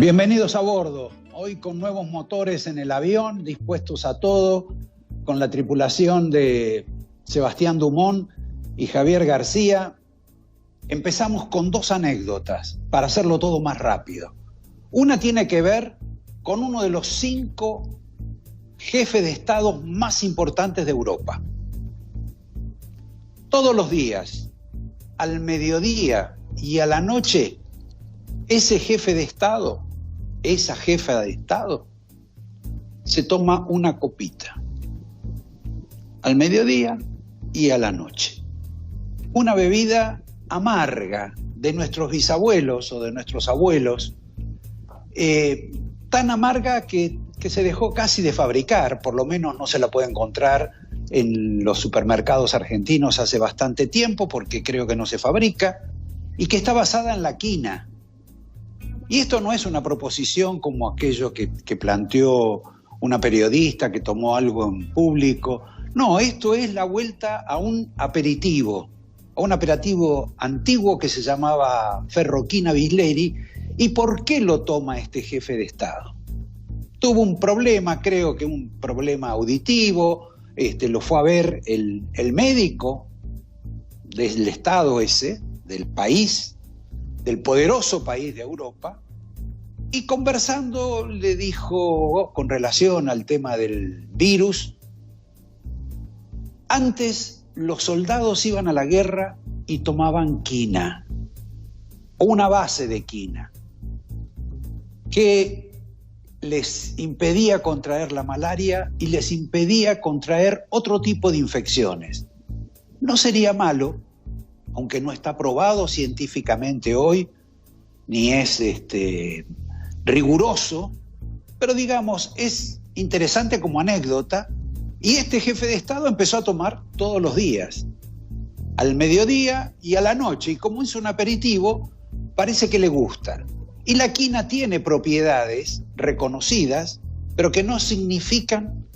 Bienvenidos a bordo, hoy con nuevos motores en el avión, dispuestos a todo, con la tripulación de Sebastián Dumont y Javier García. Empezamos con dos anécdotas para hacerlo todo más rápido. Una tiene que ver con uno de los 5 jefes de Estado más importantes de Europa. Todos los días, al mediodía y a la noche, ese jefe de Estado, esa jefa de Estado, se toma una copita. Al mediodía y a la noche. Una bebida amarga de nuestros bisabuelos o de nuestros abuelos, tan amarga que se dejó casi de fabricar, por lo menos no se la puede encontrar en los supermercados argentinos hace bastante tiempo, porque creo que no se fabrica, y que está basada en la quina. Y esto no es una proposición como aquello que planteó una periodista que tomó algo en público. No, esto es la vuelta a un aperitivo antiguo que se llamaba Ferroquina Bisleri. ¿Y por qué lo toma este jefe de Estado? Tuvo un problema, creo que un problema auditivo, lo fue a ver el médico del Estado ese, del país, del poderoso país de Europa, y conversando le dijo, con relación al tema del virus, antes los soldados iban a la guerra y tomaban quina, o una base de quina, que les impedía contraer la malaria y les impedía contraer otro tipo de infecciones. No sería malo, aunque no está probado científicamente hoy, ni es riguroso, pero digamos, es interesante como anécdota, y este jefe de Estado empezó a tomar todos los días, al mediodía y a la noche, y como es un aperitivo, parece que le gusta. Y la quina tiene propiedades reconocidas, pero que no significan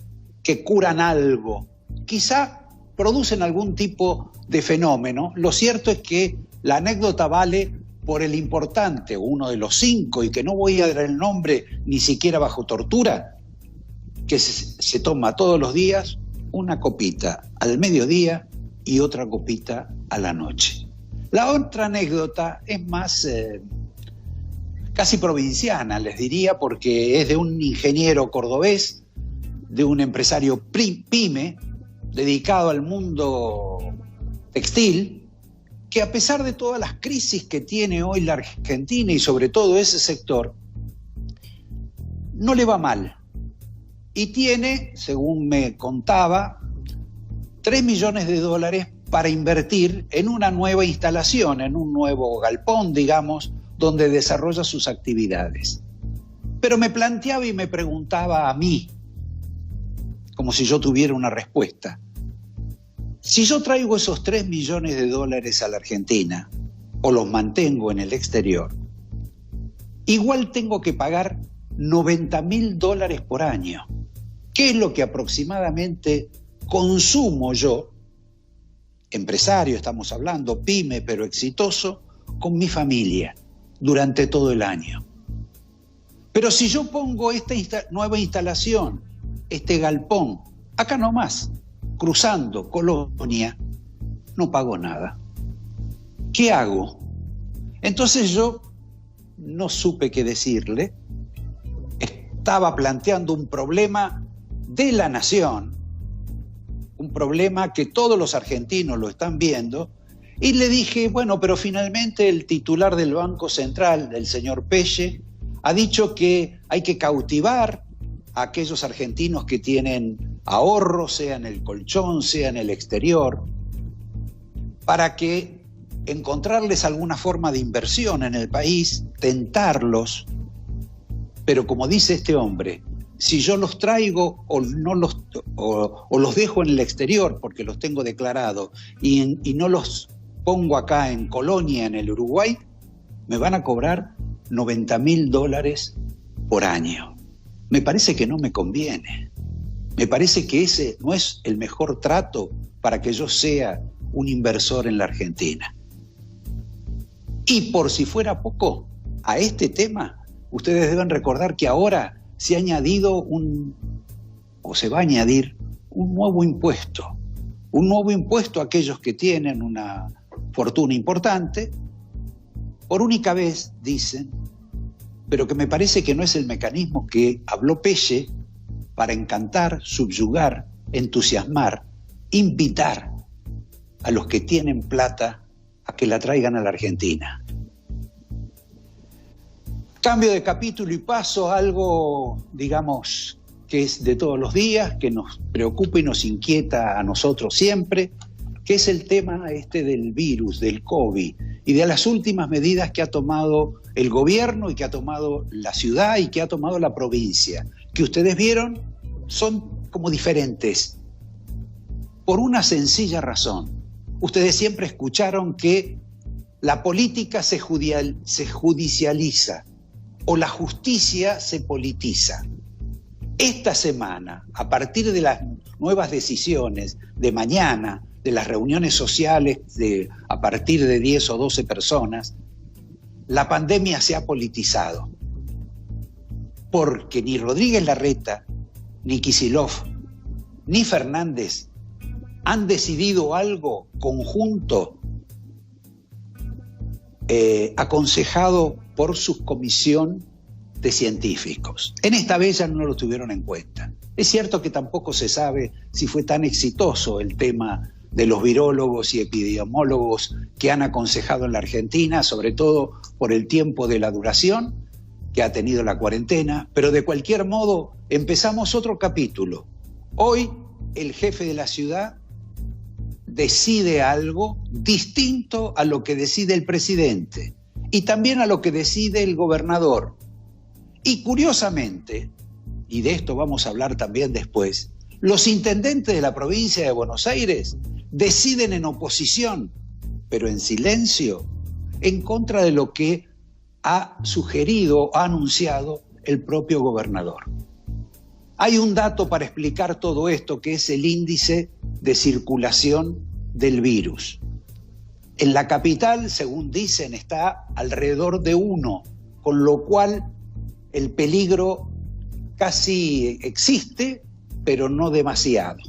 que curan algo. Quizá producen algún tipo de fenómeno. Lo cierto es que la anécdota vale por el importante, uno de los 5, y que no voy a dar el nombre ni siquiera bajo tortura, que se toma todos los días una copita al mediodía y otra copita a la noche. La otra anécdota es más casi provinciana, les diría, porque es de un ingeniero cordobés, de un empresario pyme, dedicado al mundo textil, que a pesar de todas las crisis que tiene hoy la Argentina y sobre todo ese sector, no le va mal. Y tiene, según me contaba, $3 millones para invertir en una nueva instalación, en un nuevo galpón, digamos, donde desarrolla sus actividades. Pero me planteaba y me preguntaba a mí, como si yo tuviera una respuesta. Si yo traigo esos $3 millones a la Argentina o los mantengo en el exterior, igual tengo que pagar $90.000 por año, que es lo que aproximadamente consumo yo, empresario estamos hablando, pyme pero exitoso, con mi familia durante todo el año. Pero si yo pongo esta nueva instalación, este galpón, acá nomás, cruzando Colonia, no pago nada. ¿Qué hago? Entonces yo no supe qué decirle. Estaba planteando un problema de la nación, un problema que todos los argentinos lo están viendo, y le dije, bueno, pero finalmente el titular del Banco Central, el señor Pelle, ha dicho que hay que cautivar a aquellos argentinos que tienen ahorros, sea en el colchón, sea en el exterior, para que encontrarles alguna forma de inversión en el país, tentarlos. Pero como dice este hombre, si yo los traigo o los dejo en el exterior porque los tengo declarados y no los pongo acá en Colonia, en el Uruguay, me van a cobrar $90.000 por año. Me parece que no me conviene. Me parece que ese no es el mejor trato para que yo sea un inversor en la Argentina. Y por si fuera poco, a este tema ustedes deben recordar que ahora se ha añadido se va a añadir un nuevo impuesto a aquellos que tienen una fortuna importante, por única vez, dicen, pero que me parece que no es el mecanismo que habló Pelle para encantar, subyugar, entusiasmar, invitar a los que tienen plata a que la traigan a la Argentina. Cambio de capítulo y paso a algo, digamos, que es de todos los días, que nos preocupa y nos inquieta a nosotros siempre, que es el tema del virus, del COVID, y de las últimas medidas que ha tomado el gobierno y que ha tomado la ciudad y que ha tomado la provincia, que ustedes vieron son como diferentes, por una sencilla razón. Ustedes siempre escucharon que la política se judicializa o la justicia se politiza. Esta semana, a partir de las nuevas decisiones de mañana, de las reuniones sociales a partir de 10 o 12 personas, la pandemia se ha politizado. Porque ni Rodríguez Larreta, ni Kicillof, ni Fernández han decidido algo conjunto aconsejado por su comisión de científicos. En esta vez ya no lo tuvieron en cuenta. Es cierto que tampoco se sabe si fue tan exitoso el tema de los virólogos y epidemiólogos que han aconsejado en la Argentina, sobre todo por el tiempo de la duración que ha tenido la cuarentena, pero de cualquier modo empezamos otro capítulo. Hoy el jefe de la ciudad decide algo distinto a lo que decide el presidente y también a lo que decide el gobernador. Y curiosamente, y de esto vamos a hablar también después, los intendentes de la provincia de Buenos Aires deciden en oposición, pero en silencio, en contra de lo que ha sugerido, ha anunciado el propio gobernador. Hay un dato para explicar todo esto, que es el índice de circulación del virus. En la capital, según dicen, está alrededor de 1, con lo cual el peligro casi existe, pero no demasiado.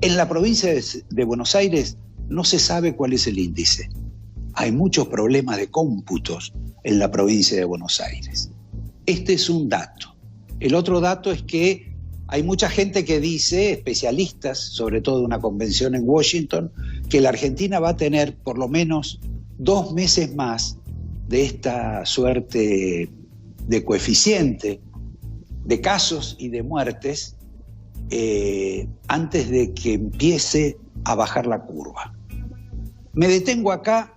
En la provincia de Buenos Aires no se sabe cuál es el índice. Hay muchos problemas de cómputos en la provincia de Buenos Aires. Este es un dato. El otro dato es que hay mucha gente que dice, especialistas, sobre todo de una convención en Washington, que la Argentina va a tener por lo menos 2 meses más de esta suerte de coeficiente de casos y de muertes antes de que empiece a bajar la curva. Me detengo acá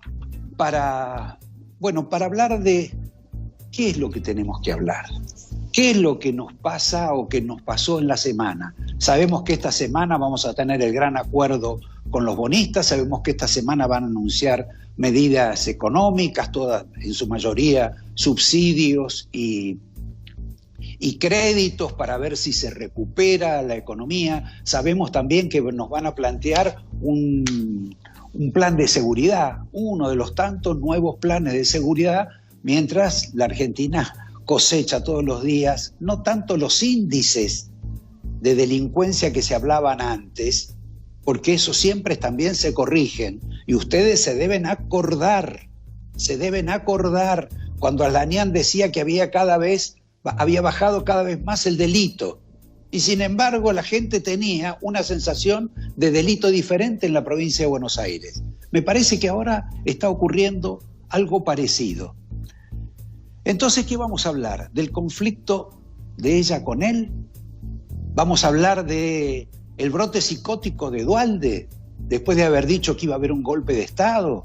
para hablar de qué es lo que tenemos que hablar. ¿Qué es lo que nos pasa o que nos pasó en la semana? Sabemos que esta semana vamos a tener el gran acuerdo con los bonistas, sabemos que esta semana van a anunciar medidas económicas, todas en su mayoría subsidios y créditos para ver si se recupera la economía. Sabemos también que nos van a plantear un plan de seguridad, uno de los tantos nuevos planes de seguridad, mientras la Argentina cosecha todos los días, no tanto los índices de delincuencia que se hablaban antes, porque eso siempre también se corrigen, y ustedes se deben acordar, cuando Alanián decía que había bajado cada vez más el delito, y sin embargo la gente tenía una sensación de delito diferente en la provincia de Buenos Aires. Me parece que ahora está ocurriendo algo parecido. Entonces, ¿qué vamos a hablar? ¿Del conflicto de ella con él? ¿Vamos a hablar del brote psicótico de Duhalde, después de haber dicho que iba a haber un golpe de Estado,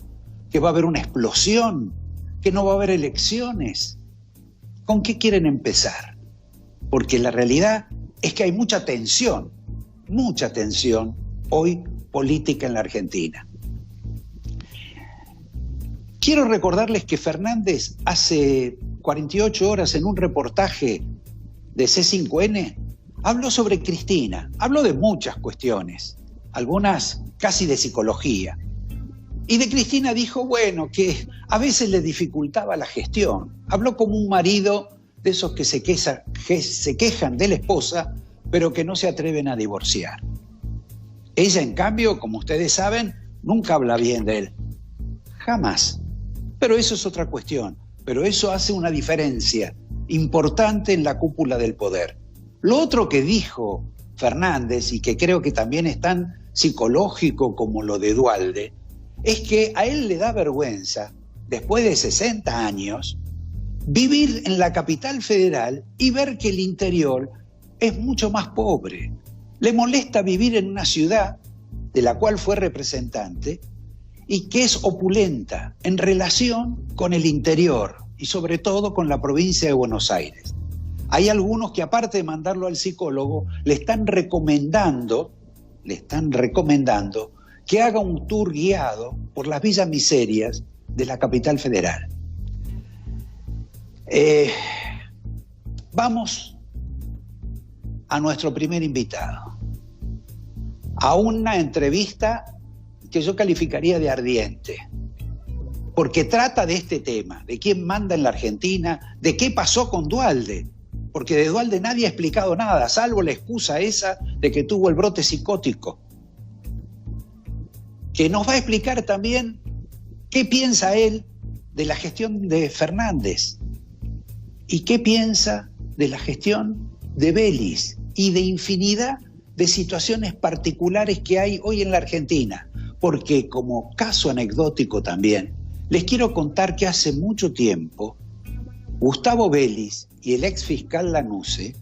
que va a haber una explosión, que no va a haber elecciones? ¿Con qué quieren empezar? Porque la realidad es que hay mucha tensión hoy política en la Argentina. Quiero recordarles que Fernández hace 48 horas en un reportaje de C5N habló sobre Cristina, habló de muchas cuestiones, algunas casi de psicología, Y de Cristina dijo, bueno, que a veces le dificultaba la gestión. Habló como un marido de esos que se quejan de la esposa, pero que no se atreven a divorciar. Ella, en cambio, como ustedes saben, nunca habla bien de él. Jamás. Pero eso es otra cuestión. Pero eso hace una diferencia importante en la cúpula del poder. Lo otro que dijo Fernández, y que creo que también es tan psicológico como lo de Duhalde, es que a él le da vergüenza, después de 60 años, vivir en la capital federal y ver que el interior es mucho más pobre. Le molesta vivir en una ciudad de la cual fue representante y que es opulenta en relación con el interior y sobre todo con la provincia de Buenos Aires. Hay algunos que, aparte de mandarlo al psicólogo, le están recomendando que haga un tour guiado por las villas miserias de la capital federal. Vamos a nuestro primer invitado, a una entrevista que yo calificaría de ardiente, porque trata de este tema, de quién manda en la Argentina, de qué pasó con Duhalde, porque de Duhalde nadie ha explicado nada, salvo la excusa esa de que tuvo el brote psicótico, que nos va a explicar también qué piensa él de la gestión de Fernández y qué piensa de la gestión de Vélez y de infinidad de situaciones particulares que hay hoy en la Argentina. Porque, como caso anecdótico también, les quiero contar que hace mucho tiempo Gustavo Vélez y el ex fiscal Lanuse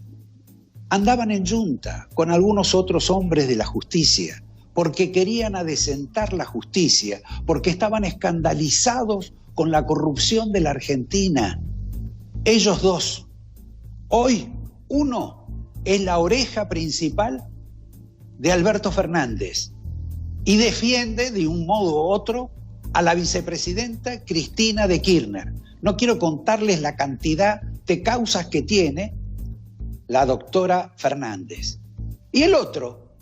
andaban en yunta con algunos otros hombres de la justicia, porque querían adecentar la justicia, porque estaban escandalizados con la corrupción de la Argentina. Ellos dos. Hoy, uno es la oreja principal de Alberto Fernández y defiende de un modo u otro a la vicepresidenta Cristina de Kirchner. No quiero contarles la cantidad de causas que tiene la doctora Fernández. Y el otro,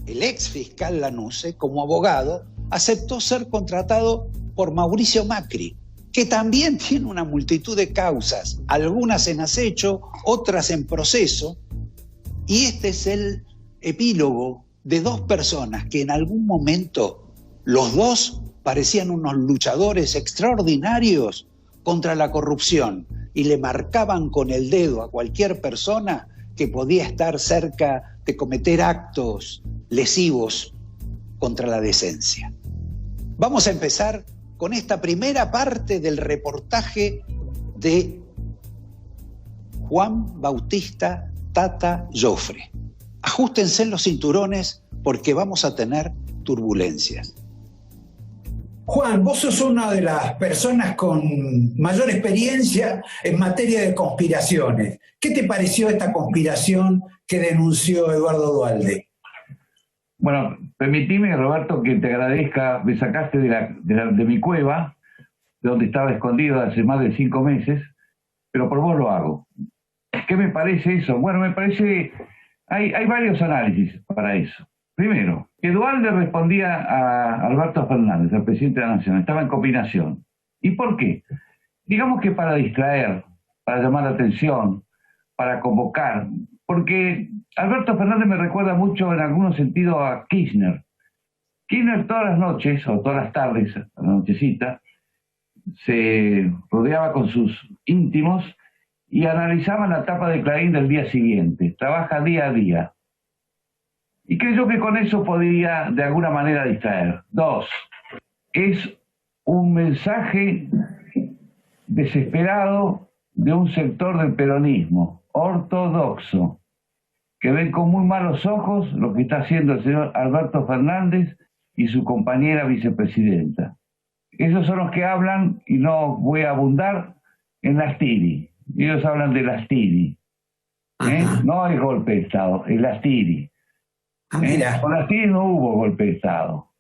el ex fiscal Lanuse, como abogado, aceptó ser contratado por Mauricio Macri, que también tiene una multitud de causas, algunas en acecho, otras en proceso, y este es el epílogo de dos personas que en algún momento los dos parecían unos luchadores extraordinarios contra la corrupción y le marcaban con el dedo a cualquier persona que podía estar cerca de cometer actos lesivos contra la decencia. Vamos a empezar con esta primera parte del reportaje de Juan Bautista Tata Joffre. Ajustense los cinturones porque vamos a tener turbulencias. Juan, vos sos una de las personas con mayor experiencia en materia de conspiraciones. ¿Qué te pareció esta conspiración que denunció Eduardo Duhalde? Bueno, permitime, Roberto, que te agradezca. Me sacaste de mi cueva, donde estaba escondido hace más de 5 meses, pero por vos lo hago. ¿Qué me parece eso? Bueno, me parece... Hay varios análisis para eso. Primero, que Duhalde respondía a Alberto Fernández, al presidente de la Nación, estaba en combinación. ¿Y por qué? Digamos que para distraer, para llamar la atención, para convocar, porque Alberto Fernández me recuerda mucho en algunos sentidos a Kirchner. Kirchner todas las noches, o todas las tardes, a la nochecita, se rodeaba con sus íntimos y analizaban la tapa de Clarín del día siguiente. Trabaja día a día. Y creyó que con eso podía de alguna manera distraer. 2, es un mensaje desesperado de un sector del peronismo, ortodoxo, que ven con muy malos ojos lo que está haciendo el señor Alberto Fernández y su compañera vicepresidenta. Esos son los que hablan, y no voy a abundar, en las TIRI. Ellos hablan de las TIRI. No hay golpe de Estado, es las TIRI. Con las TIRI no hubo golpe de Estado.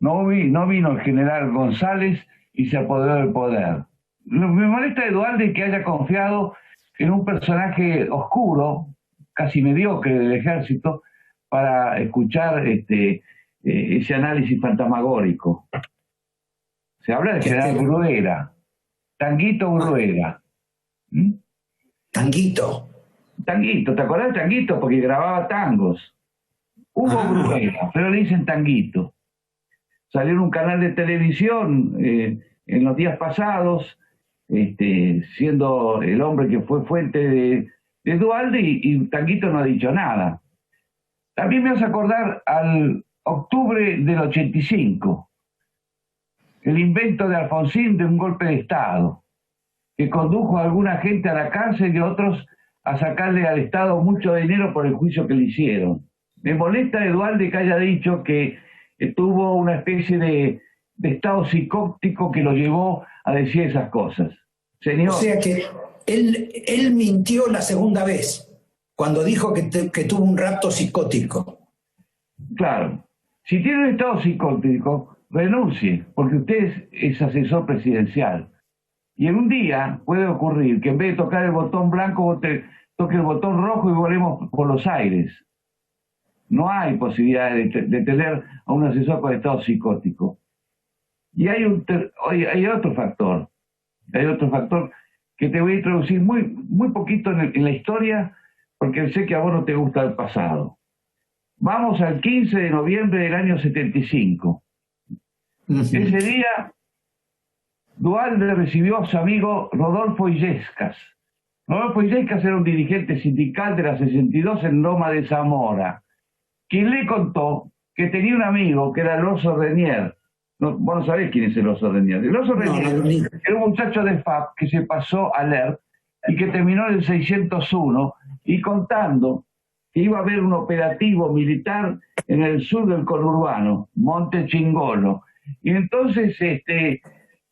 No vino el general González y se apoderó del poder. Me molesta de Duhalde que haya confiado en un personaje oscuro, casi mediocre del ejército, para escuchar ese análisis fantasmagórico. Se habla de General Bruguera, Tanguito Bruguera. ¿Mm? Tanguito. Tanguito, ¿te acordás de Tanguito? Porque grababa tangos. Hugo Bruguera, pero le dicen Tanguito. Salió en un canal de televisión en los días pasados, siendo el hombre que fue fuente de Duhalde, y Tanguito no ha dicho nada. También me hace acordar al octubre del 85, el invento de Alfonsín de un golpe de Estado, que condujo a alguna gente a la cárcel y a otros a sacarle al Estado mucho dinero por el juicio que le hicieron. Me molesta de Duhalde que haya dicho que tuvo una especie de estado psicótico que lo llevó a decir esas cosas. Señor. O sea que él mintió la segunda vez, cuando dijo que tuvo un rapto psicótico. Claro. Si tiene un estado psicótico, renuncie, porque usted es asesor presidencial. Y en un día puede ocurrir que en vez de tocar el botón blanco, toque el botón rojo y volemos por los aires. No hay posibilidad de tener a un asesor con estado psicótico. Y hay otro factor. Hay otro factor que te voy a introducir muy poquito en la historia, porque sé que a vos no te gusta el pasado. Vamos al 15 de noviembre del año 75. Ese día, Duhalde recibió a su amigo Rodolfo Illescas. Rodolfo Illescas era un dirigente sindical de la 62 en Loma de Zamora, quien le contó que tenía un amigo que era el Oso Renier. No, vos no sabés quién es el Oso Renier. El Oso Renier era un muchacho de FAP que se pasó a leer y que terminó en el 601, y contando que iba a haber un operativo militar en el sur del conurbano, Monte Chingolo. Y entonces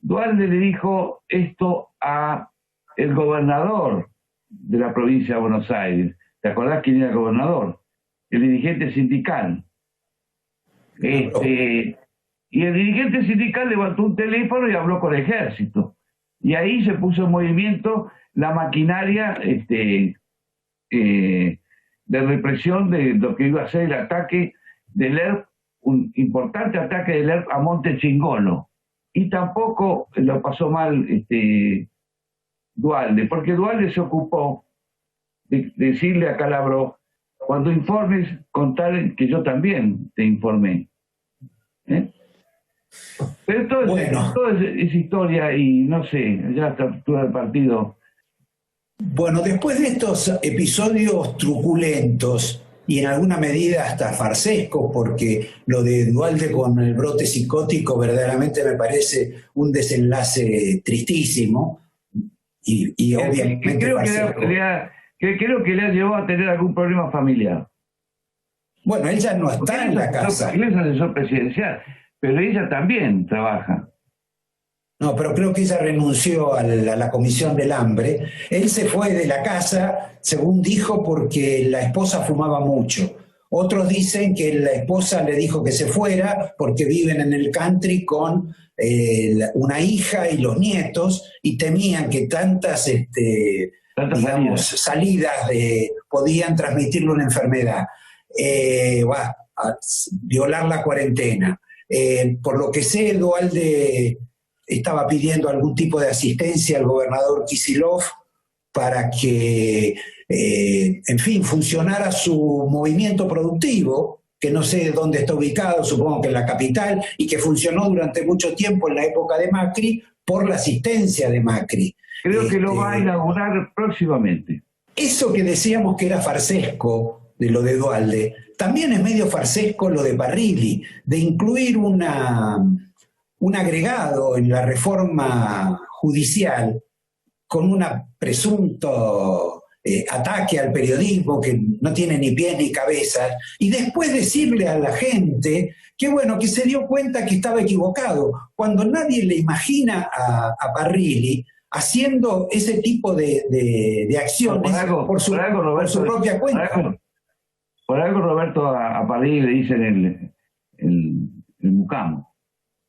Duhalde le dijo esto a el gobernador de la provincia de Buenos Aires. ¿Te acordás quién era el gobernador? El dirigente sindical. Y el dirigente sindical levantó un teléfono y habló con el ejército. Y ahí se puso en movimiento la maquinaria de represión de lo que iba a ser el ataque del ERP, un importante ataque del ERP a Monte Chingolo. Y tampoco lo pasó mal Duhalde, porque Duhalde se ocupó de decirle a Calabró: cuando informes, contar que yo también te informé. Pero todo es historia, y no sé, ya a esta altura del partido. Bueno, después de estos episodios truculentos y en alguna medida hasta farsescos, porque lo de Duhalde con el brote psicótico verdaderamente me parece un desenlace tristísimo y obviamente creo que le ha llevado a tener algún problema familiar. Bueno, él ya no está en la casa. Él es asesor presidencial, pero ella también trabaja. No, pero creo que ella renunció a la Comisión del Hambre. Él se fue de la casa, según dijo, porque la esposa fumaba mucho. Otros dicen que la esposa le dijo que se fuera porque viven en el country con una hija y los nietos, y temían que tantas salidas podían transmitirle una enfermedad. Violar la cuarentena. Por lo que sé, Duhalde estaba pidiendo algún tipo de asistencia al gobernador Kicillof para que, en fin, funcionara su movimiento productivo, que no sé dónde está ubicado, supongo que en la capital, y que funcionó durante mucho tiempo en la época de Macri por la asistencia de Macri. Creo que lo va a inaugurar próximamente. Eso que decíamos que era farsesco de lo de Duhalde, también es medio farsesco lo de Parrilli, de incluir un agregado en la reforma judicial con un presunto ataque al periodismo que no tiene ni pies ni cabeza, y después decirle a la gente que bueno, que se dio cuenta que estaba equivocado, cuando nadie le imagina a Parrilli haciendo ese tipo de acciones por su propia cuenta. Por algo Roberto a Parrilli le dicen el mucamo.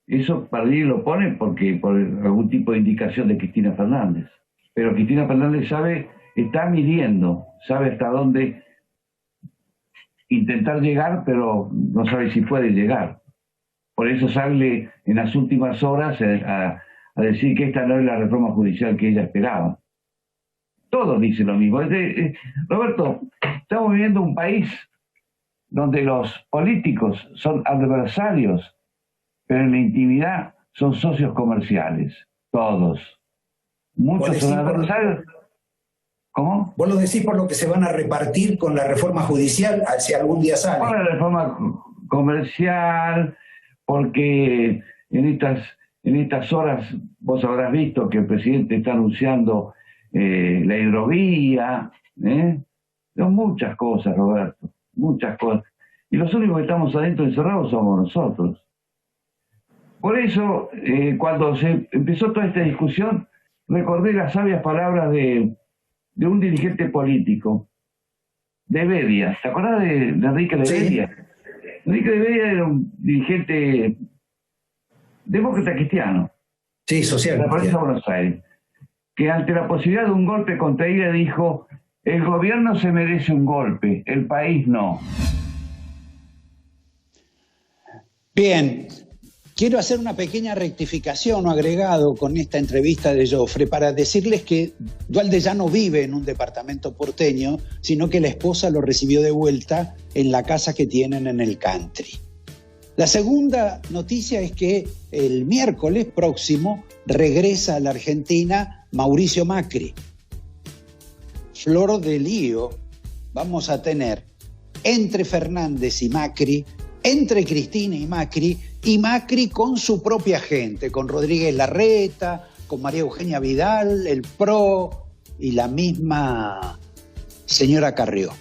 Eso Parrilli lo pone por algún tipo de indicación de Cristina Fernández. Pero Cristina Fernández está midiendo, sabe hasta dónde intentar llegar, pero no sabe si puede llegar. Por eso sale en las últimas horas a decir que esta no es la reforma judicial que ella esperaba. Todos dicen lo mismo. Roberto, estamos viviendo un país donde los políticos son adversarios, pero en la intimidad son socios comerciales. Todos. Muchos son adversarios. ¿Cómo? Vos lo decís por lo que se van a repartir con la reforma judicial, si algún día sale. Por la reforma comercial, porque en estas horas vos habrás visto que el presidente está anunciando la hidrovía, son muchas cosas, Roberto, muchas cosas. Y los únicos que estamos adentro encerrados somos nosotros. Por eso, cuando se empezó toda esta discusión, recordé las sabias palabras de un dirigente político, de Bedia. ¿Te acordás de Enrique de Bedia? Sí. Enrique de Bedia era un dirigente demócrata cristiano. Sí, social. De la provincia de Buenos Aires. Que ante la posibilidad de un golpe contra ella dijo: el gobierno se merece un golpe, el país no. Bien, quiero hacer una pequeña rectificación o agregado con esta entrevista de Jofre para decirles que Duhalde ya no vive en un departamento porteño, sino que la esposa lo recibió de vuelta en la casa que tienen en el country. La segunda noticia es que el miércoles próximo regresa a la Argentina Mauricio Macri. Flor de lío vamos a tener entre Fernández y Macri, entre Cristina y Macri con su propia gente, con Rodríguez Larreta, con María Eugenia Vidal, el PRO y la misma señora Carrió.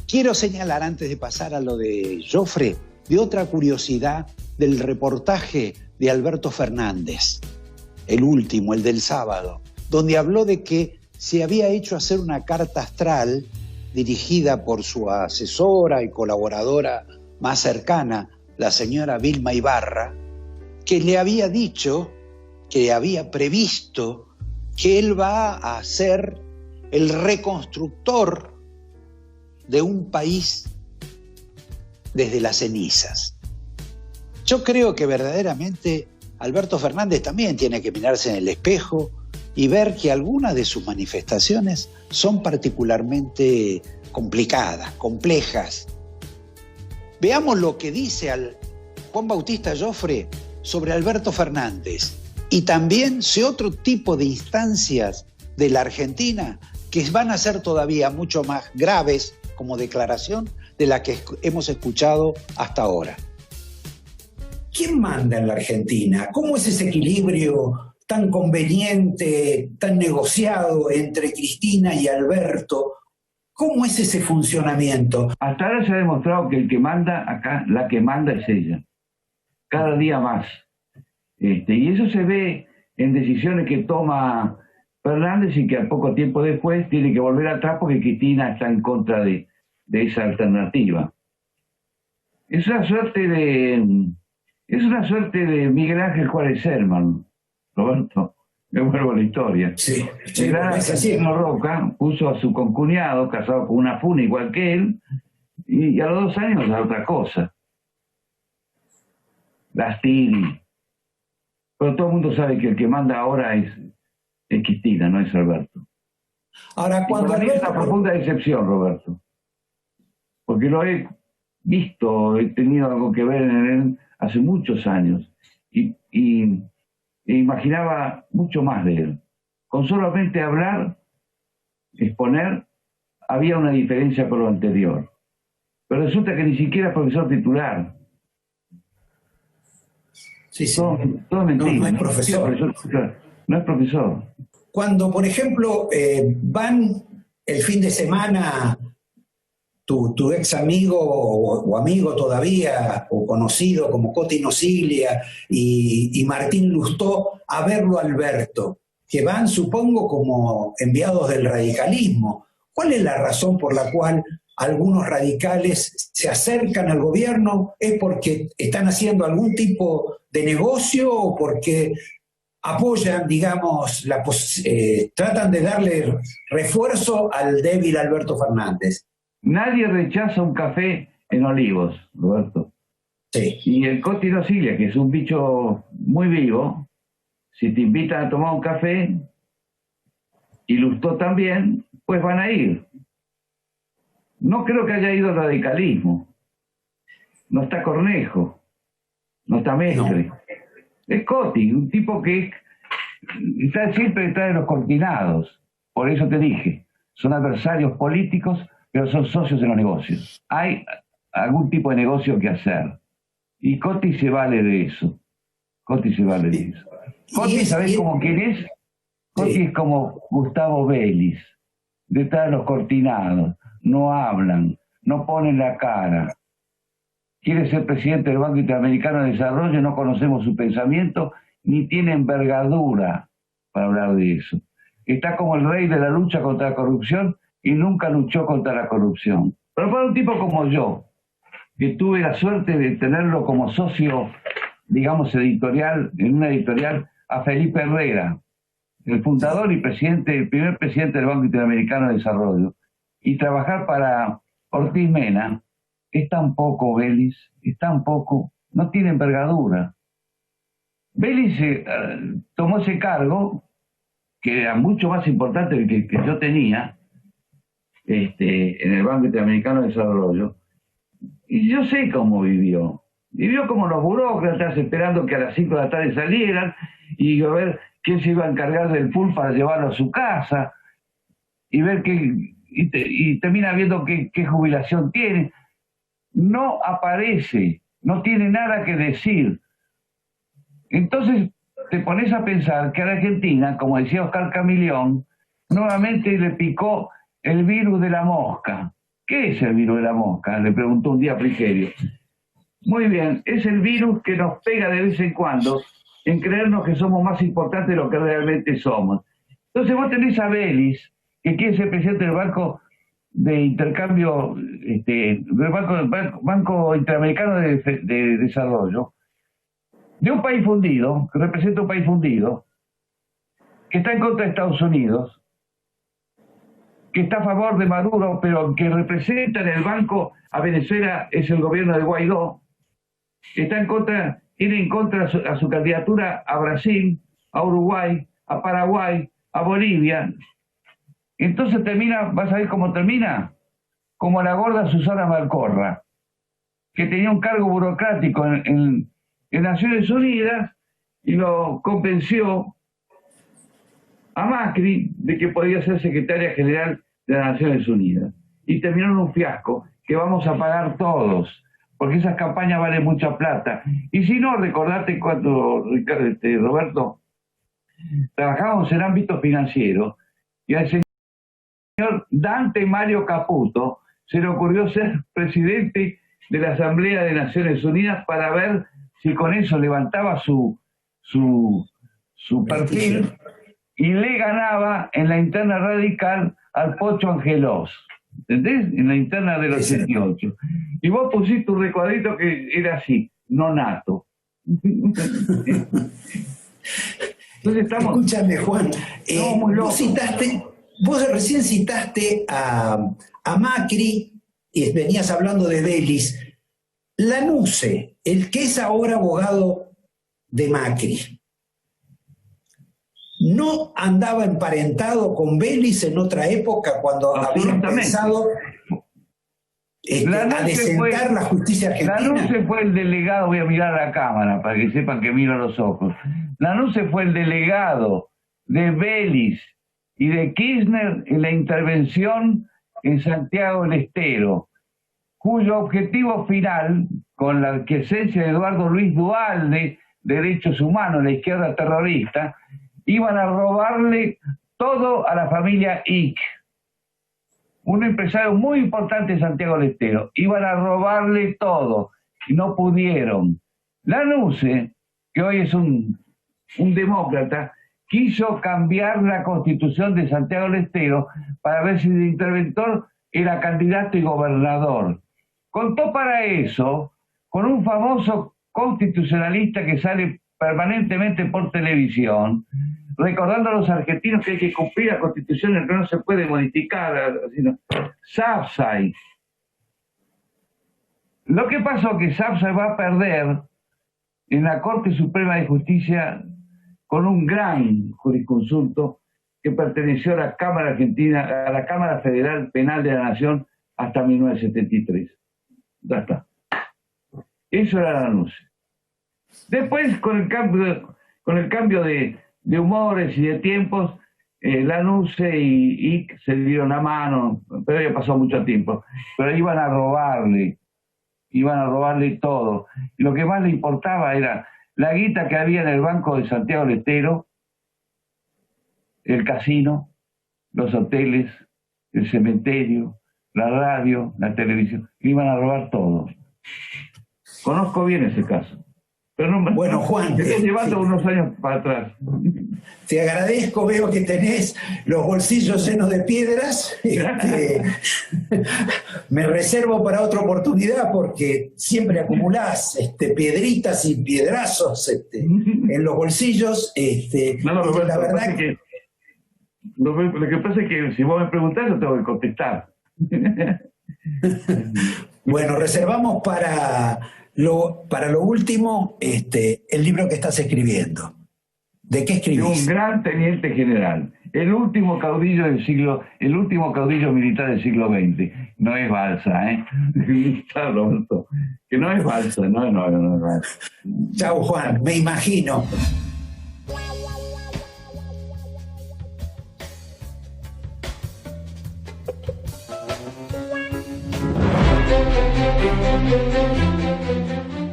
Quiero señalar, antes de pasar a lo de Jofre, de otra curiosidad del reportaje de Alberto Fernández, el último, el del sábado, donde habló de que se había hecho hacer una carta astral dirigida por su asesora y colaboradora más cercana, la señora Vilma Ibarra, que le había dicho, que había previsto que él va a ser el reconstructor de un país desde las cenizas. Yo creo que verdaderamente Alberto Fernández también tiene que mirarse en el espejo y ver que algunas de sus manifestaciones son particularmente complicadas, complejas. Veamos lo que dice Juan Bautista Jofre sobre Alberto Fernández y también si otro tipo de instancias de la Argentina que van a ser todavía mucho más graves como declaración de la que hemos escuchado hasta ahora. ¿Quién manda en la Argentina? ¿Cómo es ese equilibrio tan conveniente, tan negociado entre Cristina y Alberto? ¿Cómo es ese funcionamiento? Hasta ahora se ha demostrado que el que manda acá, la que manda es ella. Cada día más. Y eso se ve en decisiones que toma Fernández y que a poco tiempo después tiene que volver atrás porque Cristina está en contra de esa alternativa. Es una suerte de Miguel Ángel Juárez Herman, Roberto. Me vuelvo a la historia. Sí, el gran Argentino Roca puso a su concuñado, casado con una funa igual que él, y a los 2 años a otra cosa. Bastini. Pero todo el mundo sabe que el que manda ahora es Cristina, no es Alberto. Ahora, cuando Alberto... Es una profunda decepción, Roberto. Porque lo he visto, he tenido algo que ver en él hace muchos años. E imaginaba mucho más de él. Con solamente hablar, exponer, había una diferencia con lo anterior. Pero resulta que ni siquiera es profesor titular. Sí, sí. Todo mentira. No es profesor. No es profesor. Cuando, por ejemplo, van el fin de semana tu ex amigo o amigo todavía, o conocido como Coti Nosiglia y Martín Lustó a verlo a Alberto, que van, supongo, como enviados del radicalismo. ¿Cuál es la razón por la cual algunos radicales se acercan al gobierno? ¿Es porque están haciendo algún tipo de negocio o porque apoyan, digamos, tratan de darle refuerzo al débil Alberto Fernández? Nadie rechaza un café en Olivos, Roberto. Sí. Y el Coti Nocilia, que es un bicho muy vivo, si te invitan a tomar un café, y Lustó también, pues van a ir. No creo que haya ido al radicalismo. No está Cornejo, no está Mestre. No. Es Coti, un tipo que está siempre detrás de los cortinados. Por eso te dije, son adversarios políticos, pero son socios en los negocios. Hay algún tipo de negocio que hacer. Y Coti se vale de eso. Coti, ¿sabés cómo quién es? Coti sí. Es como Gustavo Vélez, detrás de los cortinados. No hablan, no ponen la cara. Quiere ser presidente del Banco Interamericano de Desarrollo, no conocemos su pensamiento, ni tiene envergadura para hablar de eso. Está como el rey de la lucha contra la corrupción y nunca luchó contra la corrupción. Pero para un tipo como yo, que tuve la suerte de tenerlo como socio, digamos, editorial, en una editorial, a Felipe Herrera, el fundador y el primer presidente del Banco Interamericano de Desarrollo, y trabajar para Ortiz Mena, es tan poco, Vélez, es tan poco, no tiene envergadura. Vélez tomó ese cargo, que era mucho más importante del que yo tenía, en el Banco Interamericano de Desarrollo, y yo sé cómo vivió. Vivió como los burócratas, esperando que a las 5 de la tarde salieran, y a ver quién se iba a encargar del pool para llevarlo a su casa, y ver y termina viendo qué jubilación tiene. No aparece, no tiene nada que decir. Entonces te pones a pensar que a la Argentina, como decía Oscar Camillón, nuevamente le picó el virus de la mosca. ¿Qué es el virus de la mosca?, le preguntó un día Frigerio. Muy bien, es el virus que nos pega de vez en cuando en creernos que somos más importantes de lo que realmente somos. Entonces vos tenés a Vélez, que quiere ser presidente del Banco de Intercambio, del Banco Interamericano de Desarrollo, de un país fundido, que representa un país fundido, que está en contra de Estados Unidos, que está a favor de Maduro, pero que representa en el banco a Venezuela es el gobierno de Guaidó, está en contra, tiene en contra a su candidatura a Brasil, a Uruguay, a Paraguay, a Bolivia. Entonces termina, ¿vas a ver cómo termina? Como la gorda Susana Malcorra, que tenía un cargo burocrático en Naciones Unidas y lo convenció a Macri de que podía ser secretaria general de las Naciones Unidas. Y terminó en un fiasco que vamos a pagar todos, porque esas campañas valen mucha plata. Y si no, recordate cuando, Roberto, trabajábamos en ámbito financiero, y al señor Dante Mario Caputo se le ocurrió ser presidente de la Asamblea de Naciones Unidas para ver si con eso levantaba su perfil y le ganaba en la interna radical al Pocho Angelós, ¿entendés? En la interna del 88. Y vos pusiste un recuadrito que era así, nonato. Entonces estamos... Escúchame, Juan, vos recién citaste a Macri y venías hablando de Vélez. Lanusse, el que es ahora abogado de Macri, ¿no andaba emparentado con Vélez en otra época cuando había empezado a desentar la justicia argentina? Lanusse fue el delegado, voy a mirar a la cámara para que sepan que miro los ojos. Lanusse fue el delegado de Vélez y de Kirchner en la intervención en Santiago del Estero, cuyo objetivo final, con la aquiescencia de Eduardo Luis Duhalde, Derechos Humanos, la izquierda terrorista, iban a robarle todo a la familia Ick, un empresario muy importante en Santiago del Estero. Iban a robarle todo y no pudieron. Lanusse, que hoy es un demócrata, quiso cambiar la constitución de Santiago del Estero para ver si el interventor era candidato y gobernador. Contó para eso con un famoso constitucionalista que sale permanentemente por televisión, recordando a los argentinos que hay que cumplir la Constitución, que no se puede modificar, sino Sapsay. Lo que pasó es que Saab se va a perder en la Corte Suprema de Justicia con un gran jurisconsulto que perteneció a la Cámara Argentina, a la Cámara Federal Penal de la Nación hasta 1973. Ya está. Eso era la NUCE. Después, con el cambio de humores y de tiempos, la NUCE y IC se dieron la mano, pero ya pasó mucho tiempo. Pero iban a robarle todo. Y lo que más le importaba era la guita que había en el Banco de Santiago del Estero, el casino, los hoteles, el cementerio, la radio, la televisión. Le iban a robar todo. Conozco bien ese caso. Pero no, bueno, Juan, te estoy llevando unos años para atrás. Te agradezco, veo que tenés los bolsillos llenos de piedras. Me reservo para otra oportunidad porque siempre acumulás piedritas y piedrazos en los bolsillos. La verdad lo que pasa es que si vos me preguntás, yo tengo que contestar. Bueno, reservamos para lo último el libro que estás escribiendo. ¿De qué escribís? De un gran teniente general, el último caudillo militar del siglo XX. No es balsa, ¿eh? Está Roberto. Que no es balsa, no es balsa. Chau, Juan, me imagino.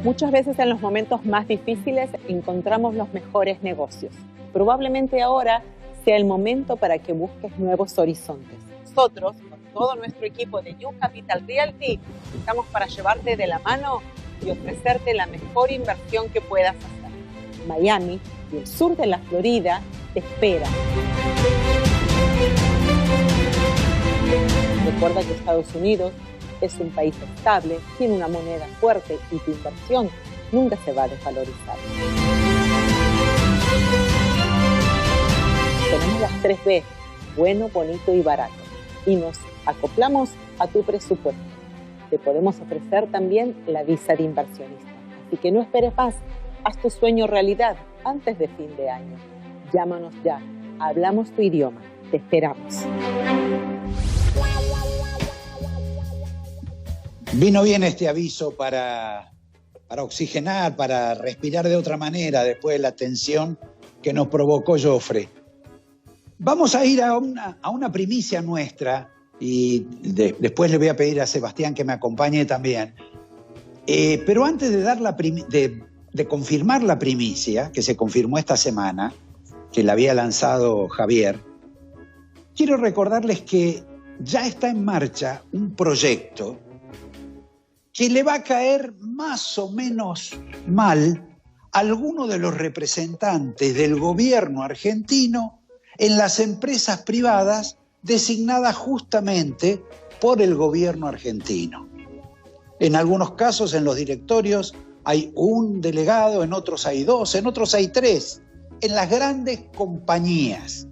Muchas veces en los momentos más difíciles encontramos los mejores negocios. Probablemente ahora sea el momento para que busques nuevos horizontes. Nosotros, con todo nuestro equipo de New Capital Realty, estamos para llevarte de la mano y ofrecerte la mejor inversión que puedas hacer. Miami y el sur de la Florida te esperan. Recuerda que Estados Unidos es un país estable, tiene una moneda fuerte y tu inversión nunca se va a desvalorizar. Tenemos las 3 B, bueno, bonito y barato, y nos acoplamos a tu presupuesto. Te podemos ofrecer también la visa de inversionista. Así que no esperes más, haz tu sueño realidad antes de fin de año. Llámanos ya, hablamos tu idioma, te esperamos. Vino bien este aviso para oxigenar, para respirar de otra manera después de la tensión que nos provocó Jofre. Vamos a ir a una primicia nuestra y después le voy a pedir a Sebastián que me acompañe también. Pero antes de, de confirmar la primicia, que se confirmó esta semana, que la había lanzado Javier, quiero recordarles que ya está en marcha un proyecto que le va a caer más o menos mal a alguno de los representantes del gobierno argentino en las empresas privadas designadas justamente por el gobierno argentino. En algunos casos, en los directorios hay un delegado, en otros hay 2, en otros hay 3, en las grandes compañías.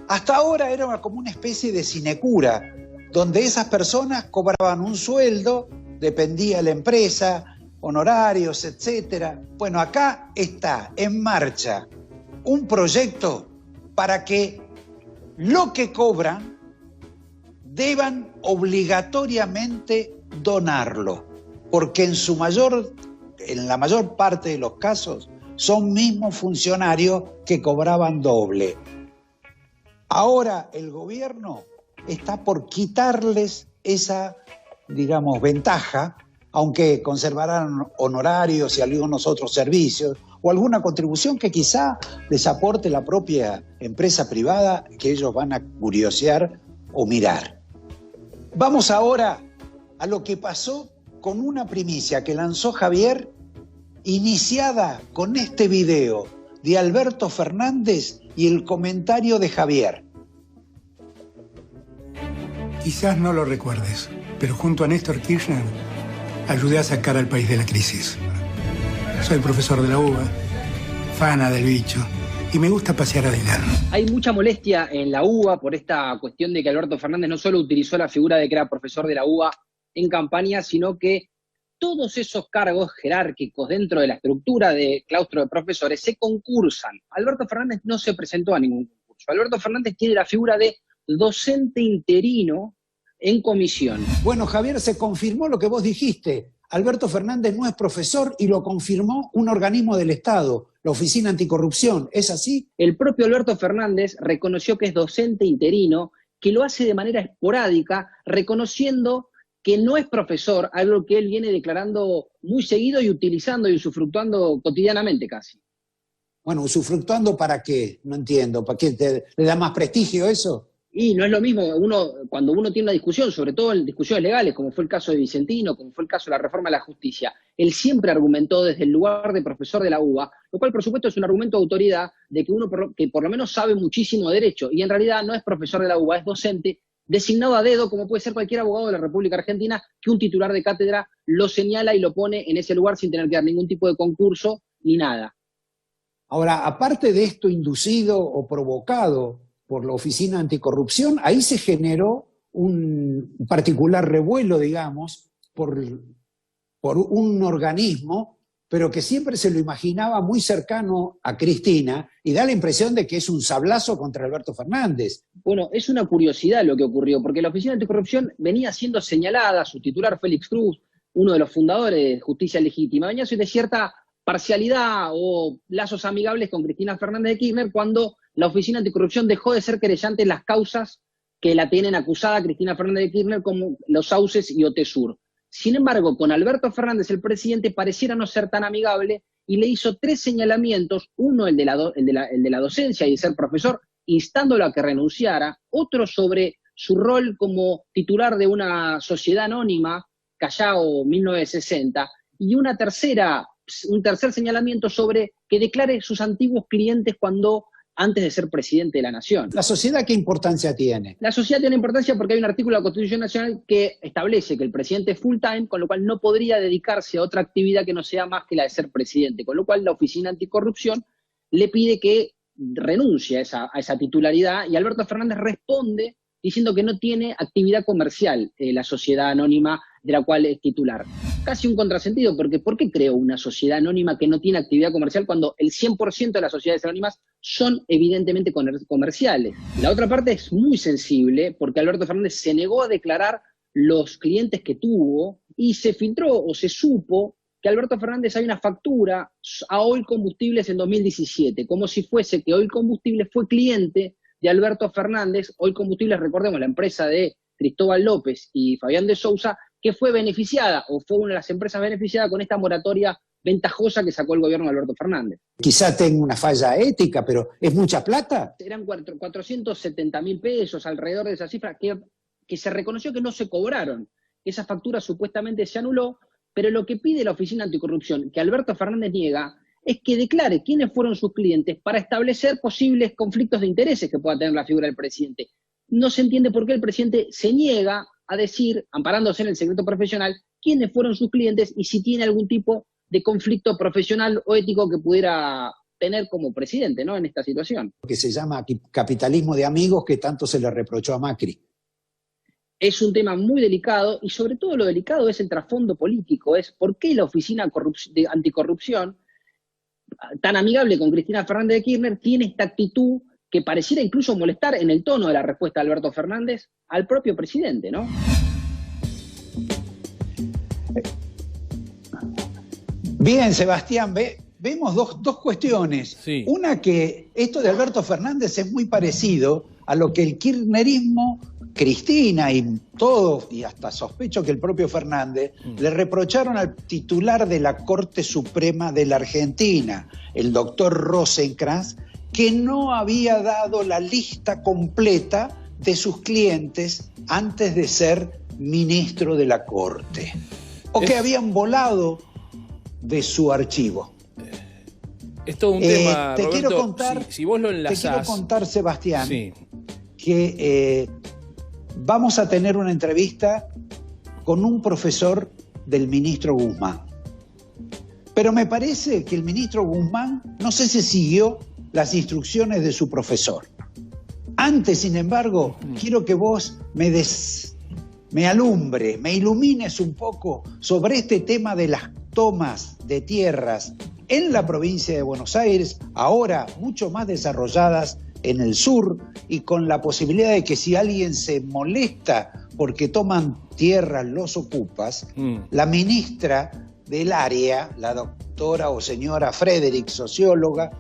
Hasta ahora era como una especie de sinecura, donde esas personas cobraban un sueldo, dependía la empresa, honorarios, etc. Bueno, acá está en marcha un proyecto para que lo que cobran deban obligatoriamente donarlo, porque en la mayor parte de los casos son mismos funcionarios que cobraban doble. Ahora el gobierno está por quitarles esa, digamos, ventaja, aunque conservarán honorarios y algunos otros servicios o alguna contribución que quizá les aporte la propia empresa privada que ellos van a curiosear o mirar. Vamos ahora a lo que pasó con una primicia que lanzó Javier, iniciada con este video de Alberto Fernández y el comentario de Javier. Quizás no lo recuerdes, pero junto a Néstor Kirchner ayudé a sacar al país de la crisis. Soy profesor de la UBA, fana del bicho, y me gusta pasear adelante. Hay mucha molestia en la UBA por esta cuestión de que Alberto Fernández no solo utilizó la figura de que era profesor de la UBA en campaña, sino que todos esos cargos jerárquicos dentro de la estructura de claustro de profesores se concursan. Alberto Fernández no se presentó a ningún concurso. Alberto Fernández tiene la figura de docente interino en comisión. Bueno, Javier, se confirmó lo que vos dijiste. Alberto Fernández no es profesor y lo confirmó un organismo del Estado, la Oficina Anticorrupción. ¿Es así? El propio Alberto Fernández reconoció que es docente interino, que lo hace de manera esporádica, reconociendo que no es profesor, algo que él viene declarando muy seguido y utilizando y usufructuando cotidianamente casi. Bueno, ¿usufructuando para qué? No entiendo. ¿Para qué le da más prestigio eso? Y no es lo mismo cuando uno tiene una discusión, sobre todo en discusiones legales, como fue el caso de Vicentino, como fue el caso de la reforma de la justicia. Él siempre argumentó desde el lugar de profesor de la UBA, lo cual por supuesto es un argumento de autoridad de que uno que por lo menos sabe muchísimo de derecho, y en realidad no es profesor de la UBA, es docente, designado a dedo, como puede ser cualquier abogado de la República Argentina, que un titular de cátedra lo señala y lo pone en ese lugar sin tener que dar ningún tipo de concurso ni nada. Ahora, aparte de esto inducido o provocado por la Oficina Anticorrupción, ahí se generó un particular revuelo, digamos, por un organismo, pero que siempre se lo imaginaba muy cercano a Cristina, y da la impresión de que es un sablazo contra Alberto Fernández. Bueno, es una curiosidad lo que ocurrió, porque la Oficina Anticorrupción venía siendo señalada, su titular Félix Cruz, uno de los fundadores de Justicia Legítima, venía de cierta parcialidad o lazos amigables con Cristina Fernández de Kirchner cuando la Oficina Anticorrupción dejó de ser querellante en las causas que la tienen acusada a Cristina Fernández de Kirchner, como los Sauces y Otesur. Sin embargo, con Alberto Fernández, el presidente, pareciera no ser tan amigable y le hizo 3 señalamientos, uno el de la docencia y de ser profesor, instándolo a que renunciara, otro sobre su rol como titular de una sociedad anónima, Callao 1960, y un tercer señalamiento sobre que declare sus antiguos clientes antes de ser presidente de la Nación. ¿La sociedad qué importancia tiene? La sociedad tiene importancia porque hay un artículo de la Constitución Nacional que establece que el presidente es full time, con lo cual no podría dedicarse a otra actividad que no sea más que la de ser presidente, con lo cual la Oficina Anticorrupción le pide que renuncie a esa titularidad, y Alberto Fernández responde diciendo que no tiene actividad comercial la sociedad anónima de la cual es titular. Casi un contrasentido, porque ¿por qué creó una sociedad anónima que no tiene actividad comercial cuando el 100% de las sociedades anónimas son evidentemente comerciales? La otra parte es muy sensible, porque Alberto Fernández se negó a declarar los clientes que tuvo y se filtró o se supo que Alberto Fernández hay una factura a Oil Combustibles en 2017, como si fuese que Oil Combustibles fue cliente de Alberto Fernández. Oil Combustibles, recordemos, la empresa de Cristóbal López y Fabián de Sousa, que fue beneficiada, o fue una de las empresas beneficiadas con esta moratoria ventajosa que sacó el gobierno de Alberto Fernández. Quizá tenga una falla ética, pero ¿es mucha plata? Eran 470.000 pesos, alrededor de esa cifra, que se reconoció que no se cobraron. Esa factura supuestamente se anuló, pero lo que pide la Oficina Anticorrupción, que Alberto Fernández niega, es que declare quiénes fueron sus clientes para establecer posibles conflictos de intereses que pueda tener la figura del presidente. No se entiende por qué el presidente se niega a decir, amparándose en el secreto profesional, quiénes fueron sus clientes y si tiene algún tipo de conflicto profesional o ético que pudiera tener como presidente, ¿no?, en esta situación. Que se llama capitalismo de amigos, que tanto se le reprochó a Macri. Es un tema muy delicado, y sobre todo lo delicado es el trasfondo político, es por qué la Oficina Anticorrupción, tan amigable con Cristina Fernández de Kirchner, tiene esta actitud que pareciera incluso molestar en el tono de la respuesta de Alberto Fernández al propio presidente, ¿no? Bien, Sebastián, vemos dos cuestiones. Sí. Una, que esto de Alberto Fernández es muy parecido a lo que el kirchnerismo, Cristina y todo, y hasta sospecho que el propio Fernández, le reprocharon al titular de la Corte Suprema de la Argentina, el doctor Rosenkrantz, que no había dado la lista completa de sus clientes antes de ser ministro de la Corte, o que habían volado de su archivo. Es todo un tema, te Roberto, quiero contar, si vos lo enlazás... Te quiero contar, Sebastián, sí, que vamos a tener una entrevista con un profesor del ministro Guzmán. Pero me parece que el ministro Guzmán, no sé si siguió las instrucciones de su profesor. Antes, sin embargo, quiero que vos me des me alumbre, me ilumines un poco sobre este tema de las tomas de tierras en la provincia de Buenos Aires, ahora mucho más desarrolladas en el sur, y con la posibilidad de que si alguien se molesta porque toman tierras los ocupas, la ministra del área, la doctora o señora Frederick, socióloga,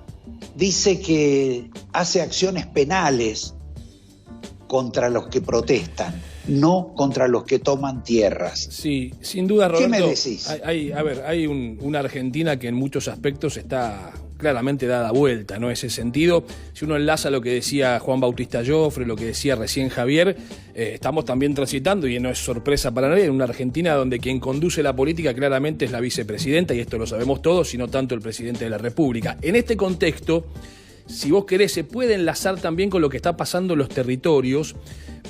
dice que hace acciones penales contra los que protestan, no contra los que toman tierras. Sí, sin duda, Roberto. ¿Qué me decís? Hay una Argentina que en muchos aspectos está claramente dada vuelta, ¿no? Ese sentido, si uno enlaza lo que decía Juan Bautista Joffre, lo que decía recién Javier, estamos también transitando, y no es sorpresa para nadie, en una Argentina donde quien conduce la política claramente es la vicepresidenta, y esto lo sabemos todos, y no tanto el presidente de la República. En este contexto, si vos querés, se puede enlazar también con lo que está pasando en los territorios,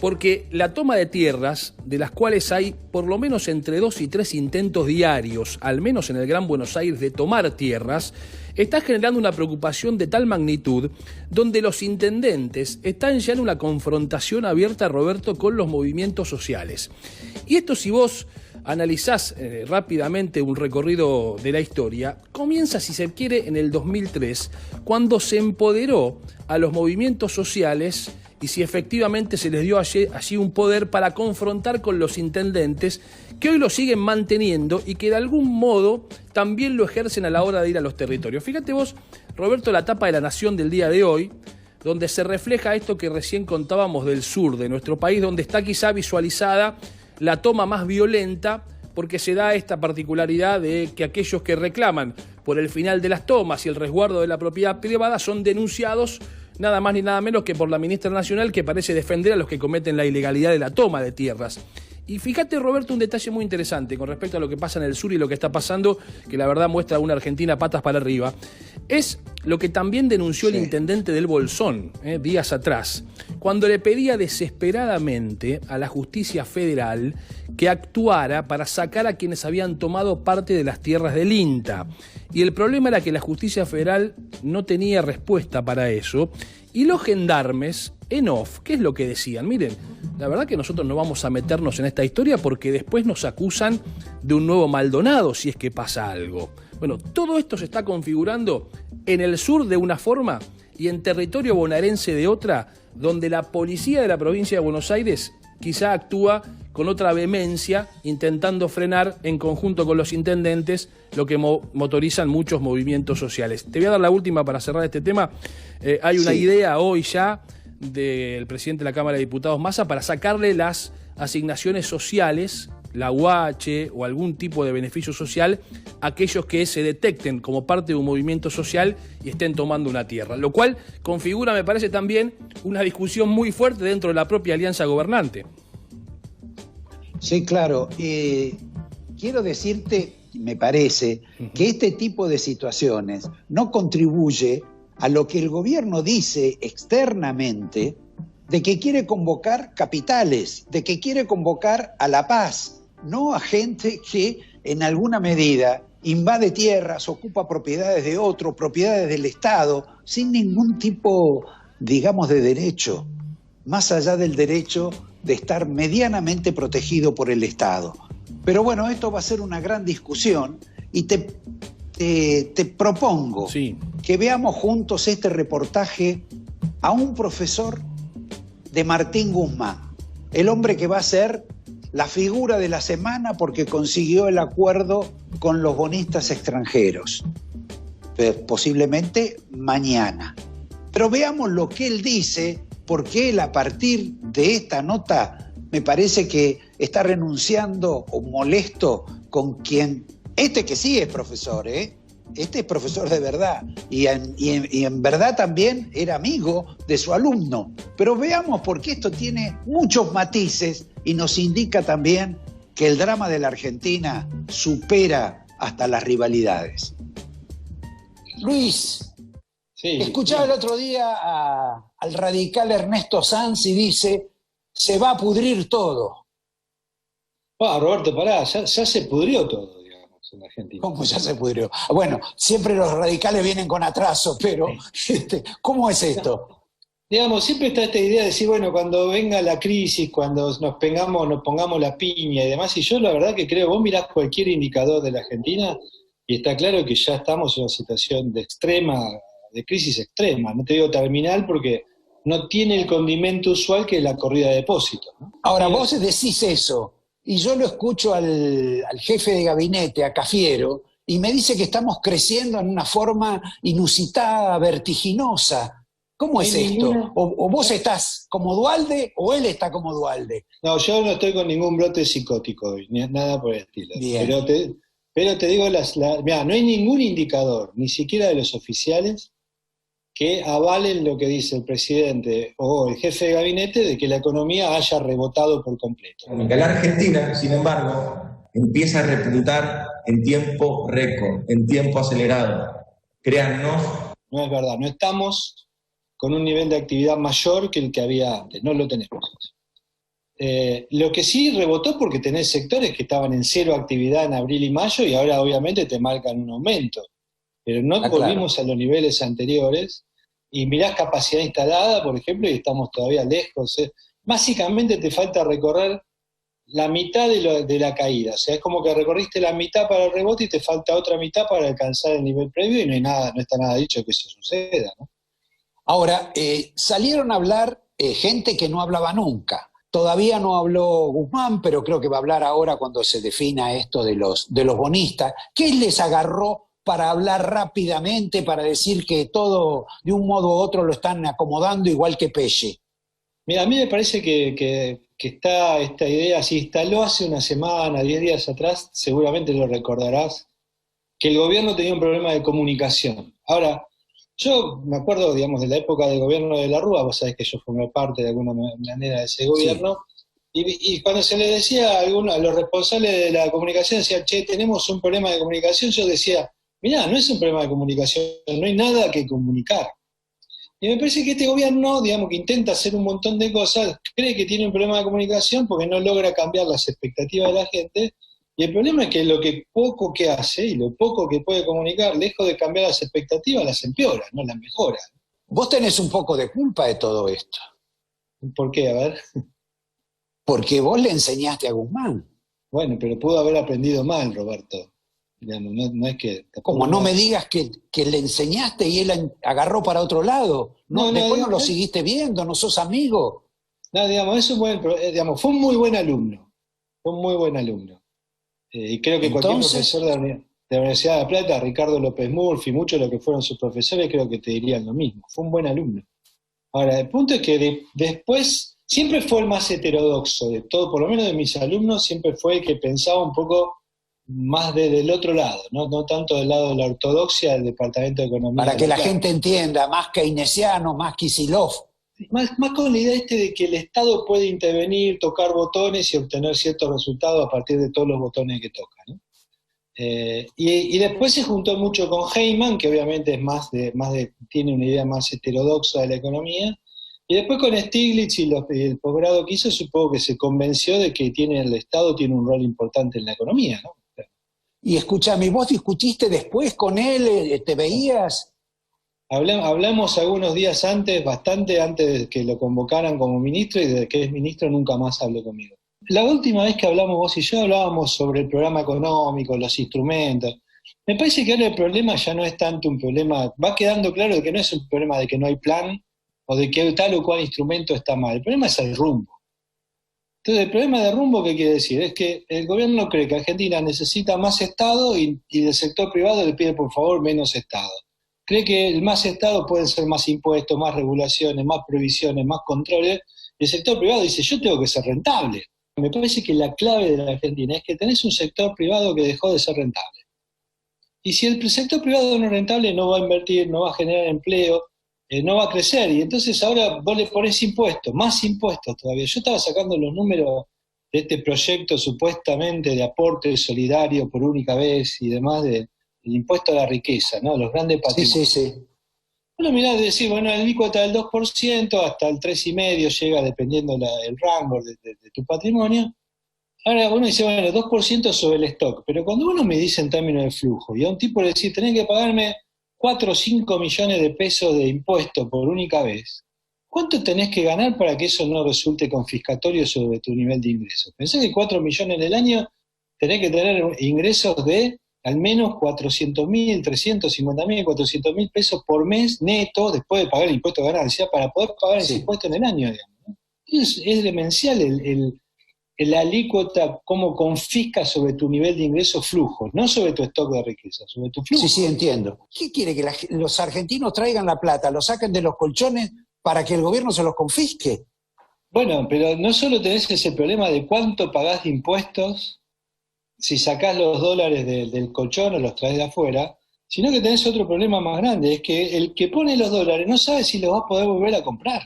porque la toma de tierras, de las cuales hay por lo menos entre 2 y 3 intentos diarios, al menos en el Gran Buenos Aires, de tomar tierras, está generando una preocupación de tal magnitud, donde los intendentes están ya en una confrontación abierta, Roberto, con los movimientos sociales. Y esto, si vos analizás rápidamente un recorrido de la historia, comienza, si se quiere, en el 2003, cuando se empoderó a los movimientos sociales y si efectivamente se les dio allí un poder para confrontar con los intendentes, que hoy lo siguen manteniendo y que de algún modo también lo ejercen a la hora de ir a los territorios. Fíjate vos, Roberto, la tapa de La Nación del día de hoy, donde se refleja esto que recién contábamos del sur de nuestro país, donde está quizá visualizada la toma más violenta, porque se da esta particularidad de que aquellos que reclaman por el final de las tomas y el resguardo de la propiedad privada son denunciados nada más ni nada menos que por la ministra nacional, que parece defender a los que cometen la ilegalidad de la toma de tierras. Y fíjate, Roberto, un detalle muy interesante con respecto a lo que pasa en el sur y lo que está pasando, que la verdad muestra una Argentina patas para arriba, es lo que también denunció el intendente del Bolsón días atrás, cuando le pedía desesperadamente a la justicia federal que actuara para sacar a quienes habían tomado parte de las tierras del INTA. Y el problema era que la justicia federal no tenía respuesta para eso, y los gendarmes en off, ¿qué es lo que decían? Miren, la verdad que nosotros no vamos a meternos en esta historia porque después nos acusan de un nuevo Maldonado si es que pasa algo. Bueno, todo esto se está configurando en el sur de una forma y en territorio bonaerense de otra, donde la policía de la provincia de Buenos Aires quizá actúa con otra vehemencia, intentando frenar en conjunto con los intendentes lo que motorizan muchos movimientos sociales. Te voy a dar la última para cerrar este tema. Hay una idea hoy ya del presidente de la Cámara de Diputados, Massa, para sacarle las asignaciones sociales, la UH o algún tipo de beneficio social, a aquellos que se detecten como parte de un movimiento social y estén tomando una tierra. Lo cual configura, me parece, también una discusión muy fuerte dentro de la propia alianza gobernante. Sí, claro. Quiero decirte, me parece, que este tipo de situaciones no contribuye a lo que el gobierno dice externamente, de que quiere convocar capitales, de que quiere convocar a la paz, no a gente que en alguna medida invade tierras, ocupa propiedades de otro, propiedades del Estado, sin ningún tipo, digamos, de derecho, más allá del derecho de estar medianamente protegido por el Estado. Pero bueno, esto va a ser una gran discusión y te propongo que veamos juntos este reportaje a un profesor de Martín Guzmán, el hombre que va a ser la figura de la semana porque consiguió el acuerdo con los bonistas extranjeros, posiblemente mañana. Pero veamos lo que él dice, porque él, a partir de esta nota, me parece que está renunciando o molesto con quien, este que sí es profesor, este es profesor de verdad y en verdad también era amigo de su alumno. Pero veamos, porque esto tiene muchos matices y nos indica también que el drama de la Argentina supera hasta las rivalidades. Luis, escuchaba el otro día al radical Ernesto Sanz y dice: se va a pudrir todo. Roberto, pará, ya se pudrió todo, digamos, en Argentina. ¿Cómo ya se pudrió? Bueno, siempre los radicales vienen con atraso, pero ¿cómo es esto? Digamos, siempre está esta idea de decir, bueno, cuando venga la crisis, cuando nos pongamos la piña y demás, y yo la verdad que creo, vos mirás cualquier indicador de la Argentina y está claro que ya estamos en una situación de crisis extrema, no te digo terminal porque no tiene el condimento usual que es la corrida de depósitos, ¿no? Ahora, vos decís eso, y yo lo escucho al jefe de gabinete, a Cafiero, y me dice que estamos creciendo en una forma inusitada, vertiginosa. ¿Cómo es esto? ¿O vos estás como Duhalde o él está como Duhalde? No, yo no estoy con ningún brote psicótico hoy, ni nada por el estilo. Bien. Pero te digo, mirá, no hay ningún indicador, ni siquiera de los oficiales, que avalen lo que dice el presidente o el jefe de gabinete de que la economía haya rebotado por completo. La Argentina, sin embargo, empieza a repuntar en tiempo récord, en tiempo acelerado. Créannos. No es verdad, no estamos con un nivel de actividad mayor que el que había antes, no lo tenemos. Lo que sí rebotó porque tenés sectores que estaban en cero actividad en abril y mayo y ahora obviamente te marcan un aumento, pero no volvimos a los niveles anteriores y mirás capacidad instalada, por ejemplo, y estamos todavía lejos. Básicamente te falta recorrer la mitad de la caída, o sea, es como que recorriste la mitad para el rebote y te falta otra mitad para alcanzar el nivel previo y no está nada dicho que eso suceda, ¿no? Ahora, salieron a hablar gente que no hablaba nunca. Todavía no habló Guzmán, pero creo que va a hablar ahora cuando se defina esto de los bonistas. ¿Qué les agarró para hablar rápidamente, para decir que todo de un modo u otro lo están acomodando igual que Pelle? Mira, a mí me parece que está esta idea, se instaló hace una semana, 10 días atrás, seguramente lo recordarás, que el gobierno tenía un problema de comunicación. Ahora, yo me acuerdo, digamos, de la época del gobierno de la Rúa, vos sabés que yo formé parte de alguna manera de ese gobierno, sí. Y cuando se le decía a los responsables de la comunicación, decían, che, tenemos un problema de comunicación, yo decía, mirá, no es un problema de comunicación, no hay nada que comunicar. Y me parece que este gobierno, digamos, que intenta hacer un montón de cosas, cree que tiene un problema de comunicación porque no logra cambiar las expectativas de la gente. Y el problema es que lo que poco que hace y lo poco que puede comunicar, lejos de cambiar las expectativas, las empeora, no las mejora. Vos tenés un poco de culpa de todo esto. ¿Por qué? A ver. Porque vos le enseñaste a Guzmán. Bueno, pero pudo haber aprendido mal, Roberto. Digamos, no es que... Como no me digas que le enseñaste y él agarró para otro lado. Después no lo seguiste viendo, no sos amigo. No, digamos, fue un muy buen alumno. Fue un muy buen alumno. Y creo que cualquier profesor de la Universidad de La Plata, Ricardo López Murphy, muchos de los que fueron sus profesores, creo que te dirían lo mismo. Fue un buen alumno. Ahora, el punto es que después siempre fue el más heterodoxo de todo, por lo menos de mis alumnos, siempre fue el que pensaba un poco más del otro lado, no tanto del lado de la ortodoxia del Departamento de Economía. Para que la gente entienda, más keynesiano, más Kicillof. Más con la idea de que el Estado puede intervenir, tocar botones y obtener ciertos resultados a partir de todos los botones que toca, ¿no? Y después se juntó mucho con Heyman, que obviamente es tiene una idea más heterodoxa de la economía, y después con Stiglitz y el posgrado que hizo, supongo que se convenció de que el Estado tiene un rol importante en la economía, ¿no? Y escúchame, ¿vos discutiste después con él? ¿Te veías? Hablamos algunos días antes, bastante antes de que lo convocaran como ministro, y desde que es ministro nunca más habló conmigo. La última vez que hablamos vos y yo hablábamos sobre el programa económico, los instrumentos. Me parece que ahora el problema ya no es tanto un problema, va quedando claro de que no es un problema de que no hay plan o de que tal o cual instrumento está mal. El problema es el rumbo. Entonces, el problema de rumbo, ¿qué quiere decir? Es que el gobierno cree que Argentina necesita más Estado y del sector privado le pide por favor menos Estado. Cree que el más Estado pueden ser más impuestos, más regulaciones, más prohibiciones, más controles. Y el sector privado dice, yo tengo que ser rentable. Me parece que la clave de la Argentina es que tenés un sector privado que dejó de ser rentable. Y si el sector privado no es rentable, no va a invertir, no va a generar empleo, no va a crecer. Y entonces ahora vos le ponés impuestos, más impuestos todavía. Yo estaba sacando los números de este proyecto supuestamente de aporte solidario por única vez y demás del impuesto a la riqueza, ¿no? Los grandes patrimonios. Sí. Bueno, mirá, decir, bueno, el alícuota del 2% hasta el 3,5% llega dependiendo el rango de tu patrimonio. Ahora uno dice, bueno, 2% sobre el stock, pero cuando uno me dice en términos de flujo, y a un tipo le dice, tenés que pagarme 4 o 5 millones de pesos de impuestos por única vez, ¿Cuánto tenés que ganar para que eso no resulte confiscatorio sobre tu nivel de ingresos? Pensé que 4 millones en el año tenés que tener ingresos de al menos 400.000, 350.000, 400.000 pesos por mes neto después de pagar el impuesto de ganancia para poder pagar ese impuesto en el año, digamos, ¿no? Es demencial la alícuota, cómo confisca sobre tu nivel de ingresos flujos, no sobre tu stock de riqueza, sobre tu flujo. Sí, entiendo. ¿Qué quiere? ¿Que los argentinos traigan la plata, lo saquen de los colchones para que el gobierno se los confisque? Bueno, pero no solo tenés ese problema de cuánto pagás de impuestos si sacás los dólares del colchón o los traes de afuera, sino que tenés otro problema más grande, es que el que pone los dólares no sabe si los va a poder volver a comprar.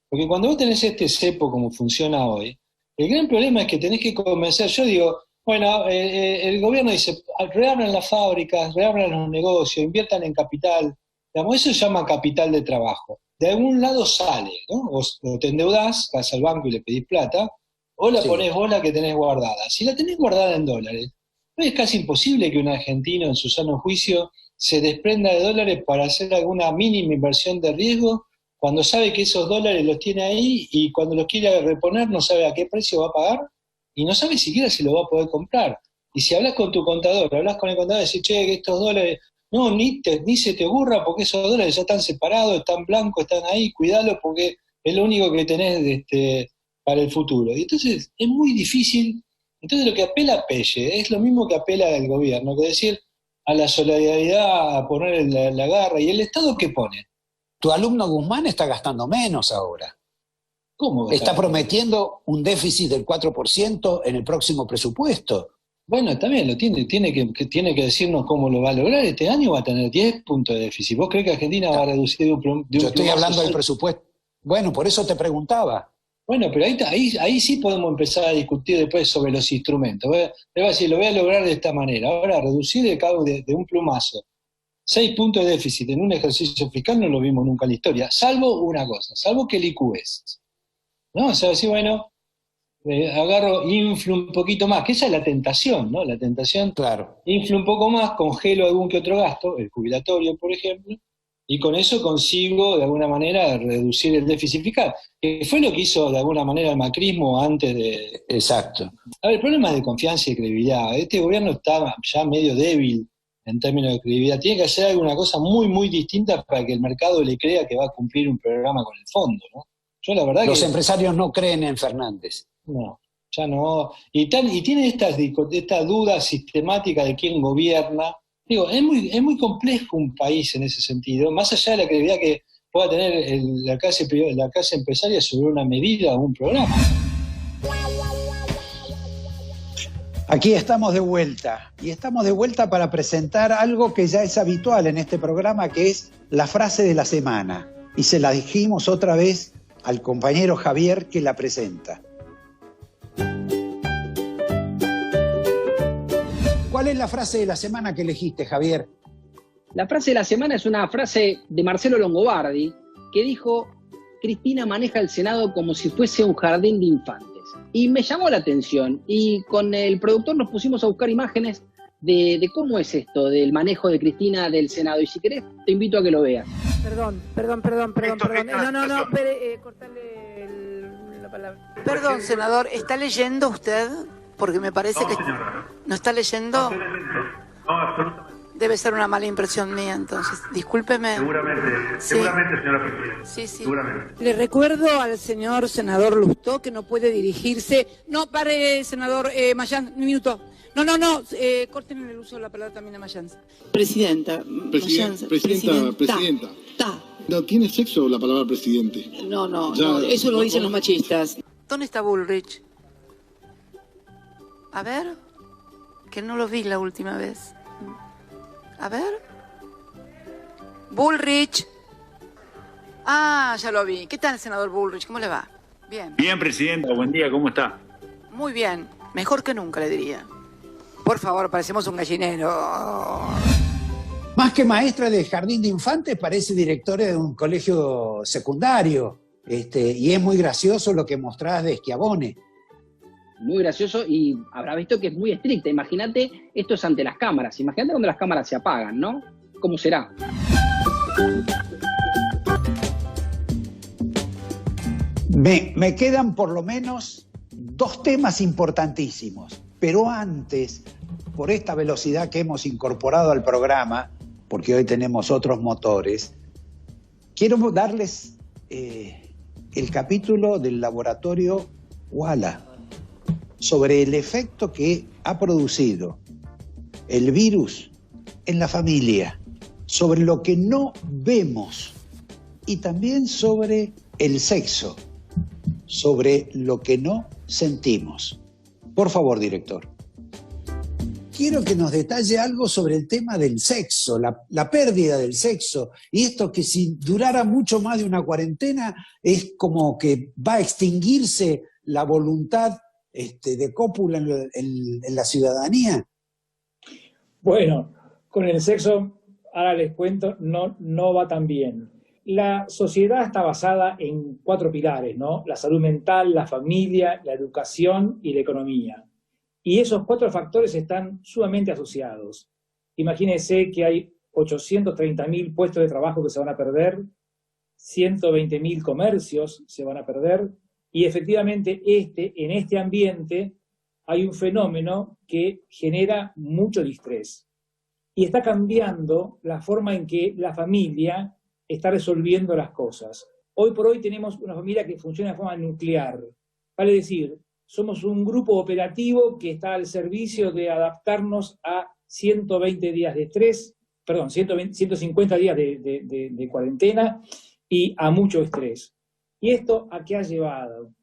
Porque cuando vos tenés este cepo como funciona hoy, el gran problema es que tenés que convencer. Yo digo, bueno, el gobierno dice, reabran las fábricas, reabran los negocios, inviertan en capital. Digamos, eso se llama capital de trabajo. De algún lado sale, ¿no? O te endeudás, vas al banco y le pedís plata, o la ponés vos la que tenés guardada. Si la tenés guardada en dólares, es casi imposible que un argentino en su sano juicio se desprenda de dólares para hacer alguna mínima inversión de riesgo cuando sabe que esos dólares los tiene ahí y cuando los quiere reponer no sabe a qué precio va a pagar y no sabe siquiera si lo va a poder comprar. Y si hablas con tu contador, hablas con el contador y decís, che, que estos dólares, no, ni se te ocurra porque esos dólares ya están separados, están blancos, están ahí, cuidalo porque es lo único que tenés para el futuro. Y entonces es muy difícil. Entonces lo que apela a Pelle es lo mismo que apela al gobierno, que decir a la solidaridad, a poner la garra. ¿Y el Estado qué pone? Tu alumno Guzmán está gastando menos ahora. ¿Cómo? Está prometiendo un déficit del 4% en el próximo presupuesto. Bueno, también lo tiene que decirnos cómo lo va a lograr. Este año va a tener 10 puntos de déficit. ¿Vos crees que Argentina va a reducir de un Yo estoy hablando del presupuesto. Bueno, por eso te preguntaba. Bueno, pero ahí sí podemos empezar a discutir después sobre los instrumentos. Le voy a decir, lo voy a lograr de esta manera. Ahora, reducir de un plumazo 6 puntos de déficit en un ejercicio fiscal no lo vimos nunca en la historia, salvo una cosa, salvo que licues. ¿No? O sea, decir, bueno, agarro, inflo un poquito más, que esa es la tentación, ¿no? La tentación, claro. Inflo un poco más, congelo algún que otro gasto, el jubilatorio, por ejemplo, y con eso consigo, de alguna manera, reducir el déficit fiscal, que fue lo que hizo, de alguna manera, el macrismo antes de... Exacto. A ver, el problema es de confianza y credibilidad. Este gobierno está ya medio débil en términos de credibilidad. Tiene que hacer alguna cosa muy, muy distinta para que el mercado le crea que va a cumplir un programa con el fondo, ¿no? Yo la verdad Los empresarios no creen en Fernández. No, ya no. Y tiene esta duda sistemática de quién gobierna. Digo, es muy complejo un país en ese sentido, más allá de la credibilidad que pueda tener la clase empresaria sobre una medida o un programa. Aquí estamos de vuelta, y estamos de vuelta para presentar algo que ya es habitual en este programa, que es la frase de la semana. Y se la dijimos otra vez al compañero Javier que la presenta. ¿Cuál es la frase de la semana que elegiste, Javier? La frase de la semana es una frase de Marcelo Longobardi, que dijo: Cristina maneja el Senado como si fuese un jardín de infantes. Y me llamó la atención, y con el productor nos pusimos a buscar imágenes de cómo es esto, del manejo de Cristina del Senado. Y si querés, te invito a que lo veas. Perdón. No, espere, cortarle la palabra. Perdón, senador, ¿está leyendo usted? Porque me parece que... Señora. ¿No está leyendo? No, absolutamente. Debe ser una mala impresión mía, entonces. Discúlpeme. Seguramente, señora presidenta. Sí. Seguramente. Le recuerdo al señor senador Lustó que no puede dirigirse... No, pare, senador Mayán, un minuto. No, corten el uso de la palabra también a Mayán. Presidenta. No tiene sexo la palabra presidente. No, eso lo dicen los machistas. ¿Dónde está Bullrich? A ver, que no lo vi la última vez. A ver. Bullrich. Ah, ya lo vi. ¿Qué tal, senador Bullrich? ¿Cómo le va? Bien. Bien, presidenta. Buen día. ¿Cómo está? Muy bien. Mejor que nunca, le diría. Por favor, parecemos un gallinero. Más que maestra de jardín de infantes, parece directora de un colegio secundario. Y es muy gracioso lo que mostrás de Schiavone. Muy gracioso, y habrá visto que es muy estricta. Imagínate, esto es ante las cámaras. Imagínate cuando las cámaras se apagan, ¿no? ¿Cómo será? Me quedan por lo menos 2 temas importantísimos, pero antes, por esta velocidad que hemos incorporado al programa, porque hoy tenemos otros motores, quiero darles el capítulo del laboratorio Wala sobre el efecto que ha producido el virus en la familia, sobre lo que no vemos y también sobre el sexo, sobre lo que no sentimos. Por favor, director. Quiero que nos detalle algo sobre el tema del sexo, la pérdida del sexo, y esto que si durara mucho más de una cuarentena es como que va a extinguirse la voluntad de cópula en la ciudadanía. Bueno, con el sexo, ahora les cuento, no va tan bien. La sociedad está basada en 4 pilares, ¿no? La salud mental, la familia, la educación y la economía. Y esos 4 factores están sumamente asociados. Imagínense que hay 830.000 puestos de trabajo que se van a perder, 120.000 comercios se van a perder, y efectivamente en este ambiente hay un fenómeno que genera mucho distrés. Y está cambiando la forma en que la familia está resolviendo las cosas. Hoy por hoy tenemos una familia que funciona de forma nuclear. Vale decir, somos un grupo operativo que está al servicio de adaptarnos a 120 días de estrés, 150 días de cuarentena y a mucho estrés. ¿Y esto a qué ha llevado?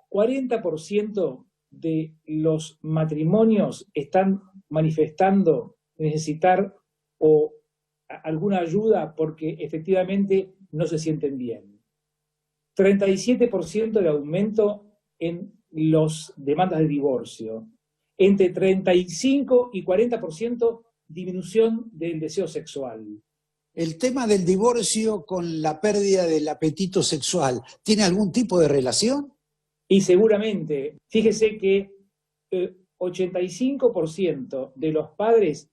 40% de los matrimonios están manifestando necesitar alguna ayuda porque efectivamente no se sienten bien. 37% de aumento en las demandas de divorcio. Entre 35 y 40% disminución del deseo sexual. ¿El tema del divorcio con la pérdida del apetito sexual tiene algún tipo de relación? Y seguramente, fíjese que 85% de los padres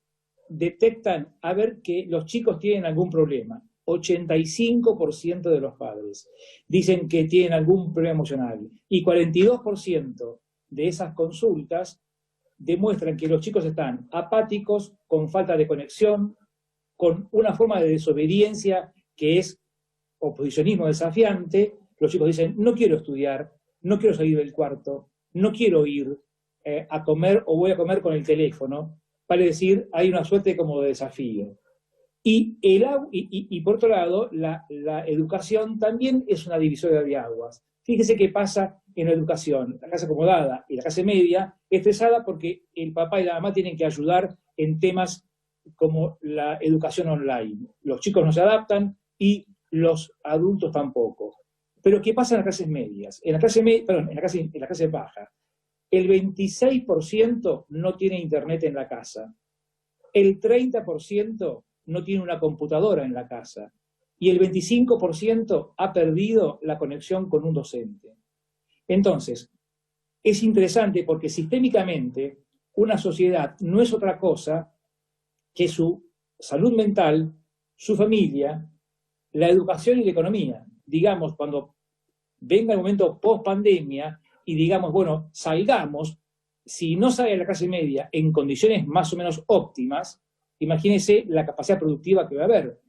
detectan a ver que los chicos tienen algún problema. 85% de los padres dicen que tienen algún problema emocional. Y 42% de esas consultas demuestran que los chicos están apáticos, con falta de conexión, con una forma de desobediencia que es oposicionismo desafiante. Los chicos dicen, no quiero estudiar, no quiero salir del cuarto, no quiero ir a comer o voy a comer con el teléfono. Vale decir, hay una suerte como de desafío. Y por otro lado, la educación también es una divisoria de aguas. Fíjese qué pasa en la educación. La clase acomodada y la clase media estresada porque el papá y la mamá tienen que ayudar en temas como la educación online. Los chicos no se adaptan y los adultos tampoco. Pero ¿qué pasa en las clases medias? En la clase baja. El 26% no tiene internet en la casa. El 30% no tiene una computadora en la casa. Y el 25% ha perdido la conexión con un docente. Entonces, es interesante porque sistémicamente una sociedad no es otra cosa que su salud mental, su familia, la educación y la economía. Digamos, cuando venga el momento post-pandemia y digamos, bueno, salgamos, si no sale la clase media en condiciones más o menos óptimas, imagínense la capacidad productiva que va a haber.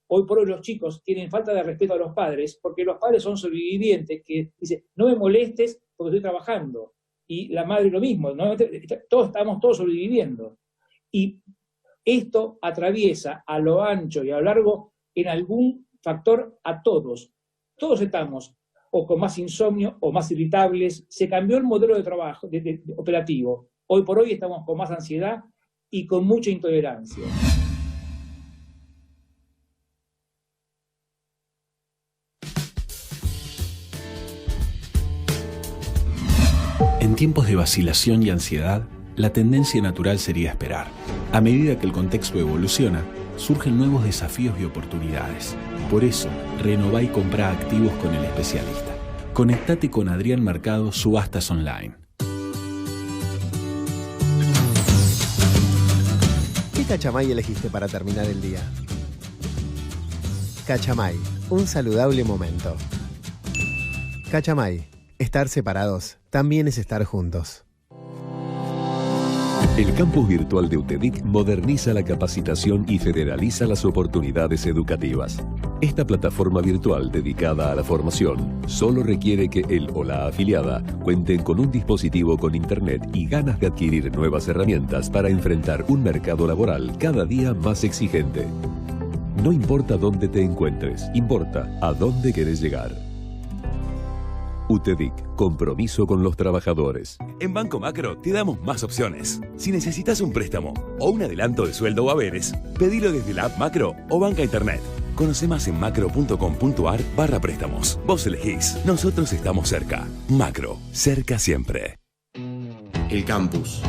Hoy por hoy los chicos tienen falta de respeto a los padres porque los padres son sobrevivientes que dicen, no me molestes porque estoy trabajando. Y la madre lo mismo, ¿no? Estamos todos sobreviviendo. Y esto atraviesa a lo ancho y a lo largo en algún factor a todos. Todos estamos o con más insomnio o más irritables. Se cambió el modelo de trabajo operativo. Hoy por hoy estamos con más ansiedad y con mucha intolerancia. En tiempos de vacilación y ansiedad, la tendencia natural sería esperar. A medida que el contexto evoluciona, surgen nuevos desafíos y oportunidades. Por eso, renová y comprá activos con el especialista. Conectate con Adrián Mercado Subastas Online. ¿Qué cachamay elegiste para terminar el día? Cachamay, un saludable momento. Cachamay. Estar separados también es estar juntos. El campus virtual de UTEDIC moderniza la capacitación y federaliza las oportunidades educativas. Esta plataforma virtual dedicada a la formación solo requiere que el o la afiliada cuenten con un dispositivo con internet y ganas de adquirir nuevas herramientas para enfrentar un mercado laboral cada día más exigente. No importa dónde te encuentres, importa a dónde querés llegar. UTEDIC, compromiso con los trabajadores. En Banco Macro te damos más opciones. Si necesitas un préstamo o un adelanto de sueldo o haberes, pedilo desde la app Macro o banca internet. Conoce más en macro.com.ar/préstamos. Vos elegís, nosotros estamos cerca. Macro, cerca siempre. El campus,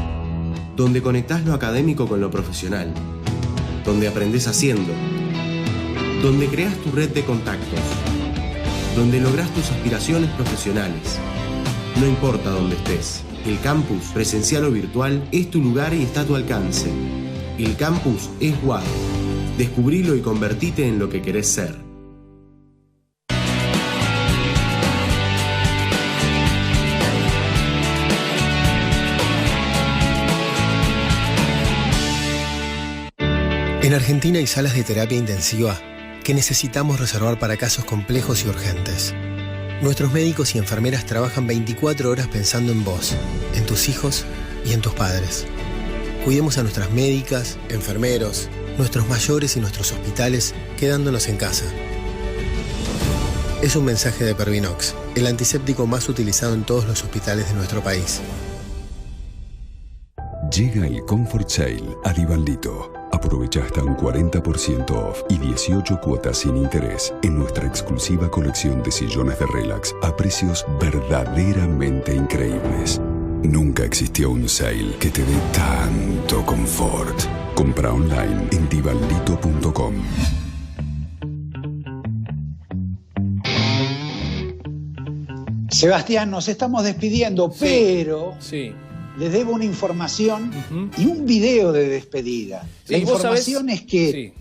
donde conectás lo académico con lo profesional, donde aprendés haciendo, donde creás tu red de contactos, donde lográs tus aspiraciones profesionales. No importa dónde estés, el campus, presencial o virtual, es tu lugar y está a tu alcance. El campus es WAD. Descubrilo y convertite en lo que querés ser. En Argentina hay salas de terapia intensiva que necesitamos reservar para casos complejos y urgentes. Nuestros médicos y enfermeras trabajan 24 horas pensando en vos, en tus hijos y en tus padres. Cuidemos a nuestras médicas, enfermeros, nuestros mayores y nuestros hospitales, quedándonos en casa. Es un mensaje de Pervinox, el antiséptico más utilizado en todos los hospitales de nuestro país. Llega el Comfort Sale a Divaldito. Aprovecha hasta un 40% off y 18 cuotas sin interés en nuestra exclusiva colección de sillones de relax a precios verdaderamente increíbles. Nunca existió un sale que te dé tanto confort. Compra online en divaldito.com. Sebastián, nos estamos despidiendo, sí, pero les debo una información y un video de despedida. Sí, la información es que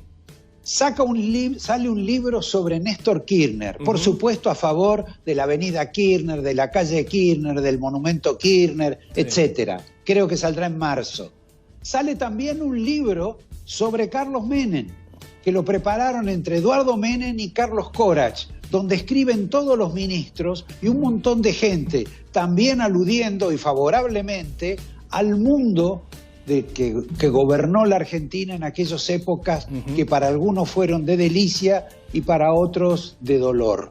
sale un libro sobre Néstor Kirchner, por supuesto a favor de la avenida Kirchner, de la calle Kirchner, del monumento Kirchner, etcétera. Creo que saldrá en marzo. Sale también un libro sobre Carlos Menem, que lo prepararon entre Eduardo Menem y Carlos Corach, donde escriben todos los ministros y un montón de gente, también aludiendo y favorablemente al mundo que gobernó la Argentina en aquellas épocas que para algunos fueron de delicia y para otros de dolor.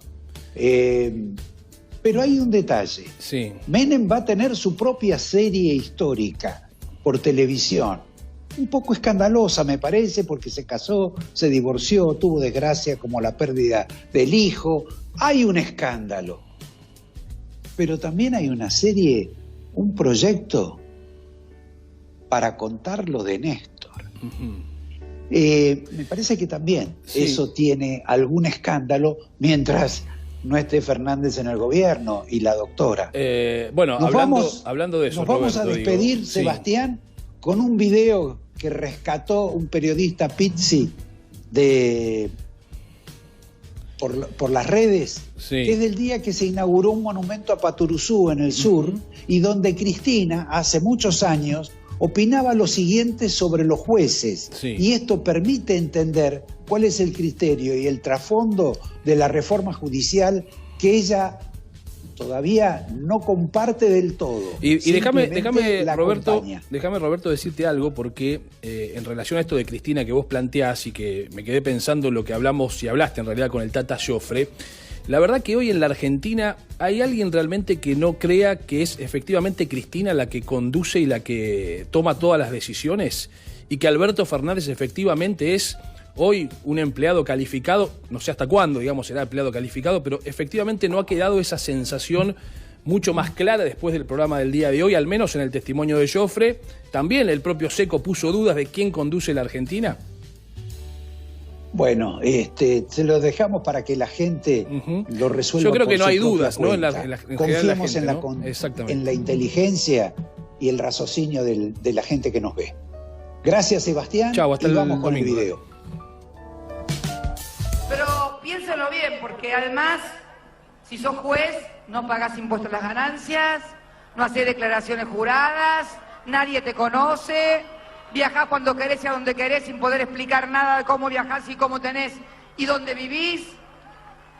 Pero hay un detalle. Sí. Menem va a tener su propia serie histórica por televisión. Un poco escandalosa, me parece, porque se casó, se divorció, tuvo desgracia como la pérdida del hijo. Hay un escándalo. Pero también hay una serie, un proyecto para contar lo de Néstor. Me parece que también eso tiene algún escándalo mientras no esté Fernández en el gobierno y la doctora. Bueno, hablando de eso, nos vamos a despedir, Sebastián, con un video que rescató un periodista Pizzi por las redes, que es del día que se inauguró un monumento a Paturuzú en el sur, y donde Cristina, hace muchos años, opinaba lo siguiente sobre los jueces. Y esto permite entender cuál es el criterio y el trasfondo de la reforma judicial que ella todavía no comparte del todo. Y déjame Roberto, decirte algo, porque en relación a esto de Cristina que vos planteás y que me quedé pensando en lo que hablamos y hablaste en realidad con el Tata Joffre, la verdad que hoy en la Argentina hay alguien realmente que no crea que es efectivamente Cristina la que conduce y la que toma todas las decisiones, y que Alberto Fernández efectivamente es hoy un empleado calificado, no sé hasta cuándo, digamos, será empleado calificado, pero efectivamente no ha quedado esa sensación mucho más clara después del programa del día de hoy, al menos en el testimonio de Joffre. También el propio Seco puso dudas de quién conduce la Argentina. Bueno, se lo dejamos para que la gente lo resuelva. Yo creo que no hay dudas, ¿no? Confiemos en la inteligencia y el raciocinio de la gente que nos ve. Gracias, Sebastián. Chau, hasta y vamos con el video. Pero piénselo bien, porque además, si sos juez, no pagás impuestos a las ganancias, no haces declaraciones juradas, nadie te conoce, viajás cuando querés y a donde querés sin poder explicar nada de cómo viajás y cómo tenés y dónde vivís.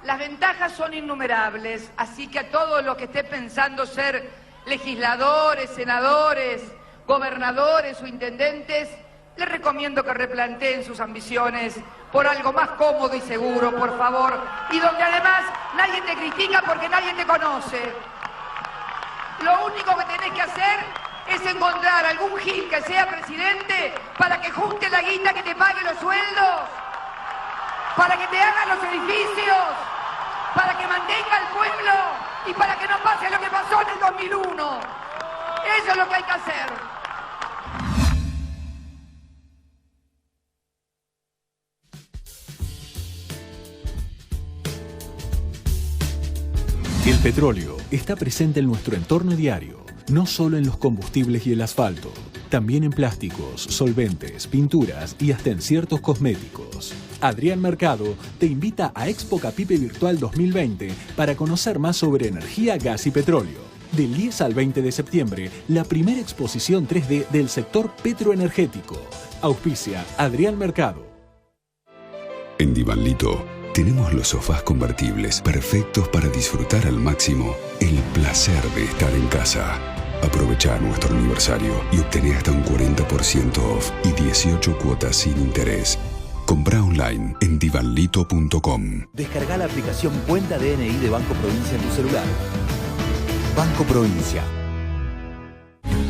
Las ventajas son innumerables, así que a todos los que estén pensando ser legisladores, senadores, gobernadores o intendentes, les recomiendo que replanteen sus ambiciones por algo más cómodo y seguro, por favor, y donde además nadie te critica porque nadie te conoce. Lo único que tenés que hacer es encontrar algún gil que sea presidente para que junte la guita que te pague los sueldos, para que te hagan los edificios, para que mantenga al pueblo y para que no pase lo que pasó en el 2001. Eso es lo que hay que hacer. El petróleo está presente en nuestro entorno diario, no solo en los combustibles y el asfalto, también en plásticos, solventes, pinturas y hasta en ciertos cosméticos. Adrián Mercado te invita a Expo Capipe Virtual 2020 para conocer más sobre energía, gas y petróleo. Del 10 al 20 de septiembre, la primera exposición 3D del sector petroenergético. Auspicia Adrián Mercado. En Divanlito tenemos los sofás convertibles perfectos para disfrutar al máximo el placer de estar en casa. Aprovecha nuestro aniversario y obtené hasta un 40% off y 18 cuotas sin interés. Comprá online en divanlito.com. Descarga la aplicación Cuenta DNI de Banco Provincia en tu celular. Banco Provincia.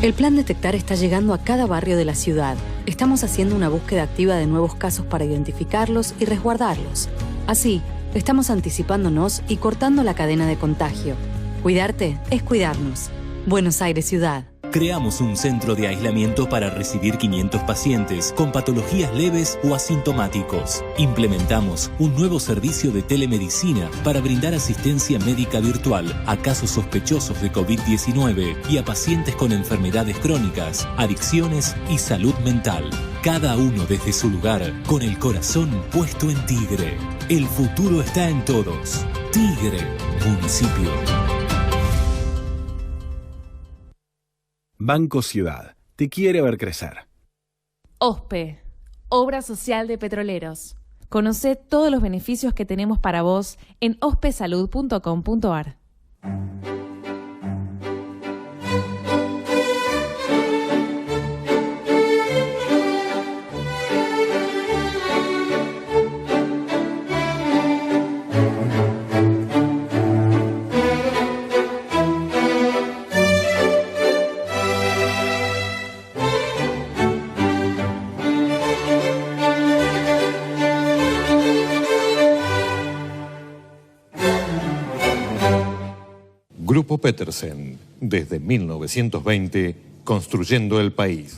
El Plan Detectar está llegando a cada barrio de la ciudad. Estamos haciendo una búsqueda activa de nuevos casos para identificarlos y resguardarlos. Así, estamos anticipándonos y cortando la cadena de contagio. Cuidarte es cuidarnos. Buenos Aires Ciudad. Creamos un centro de aislamiento para recibir 500 pacientes con patologías leves o asintomáticos. Implementamos un nuevo servicio de telemedicina para brindar asistencia médica virtual a casos sospechosos de COVID-19 y a pacientes con enfermedades crónicas, adicciones y salud mental. Cada uno desde su lugar, con el corazón puesto en Tigre. El futuro está en todos. Tigre, municipio. Banco Ciudad te quiere ver crecer. OSPE, Obra Social de Petroleros. Conoce todos los beneficios que tenemos para vos en ospesalud.com.ar. Grupo Petersen, desde 1920, construyendo el país.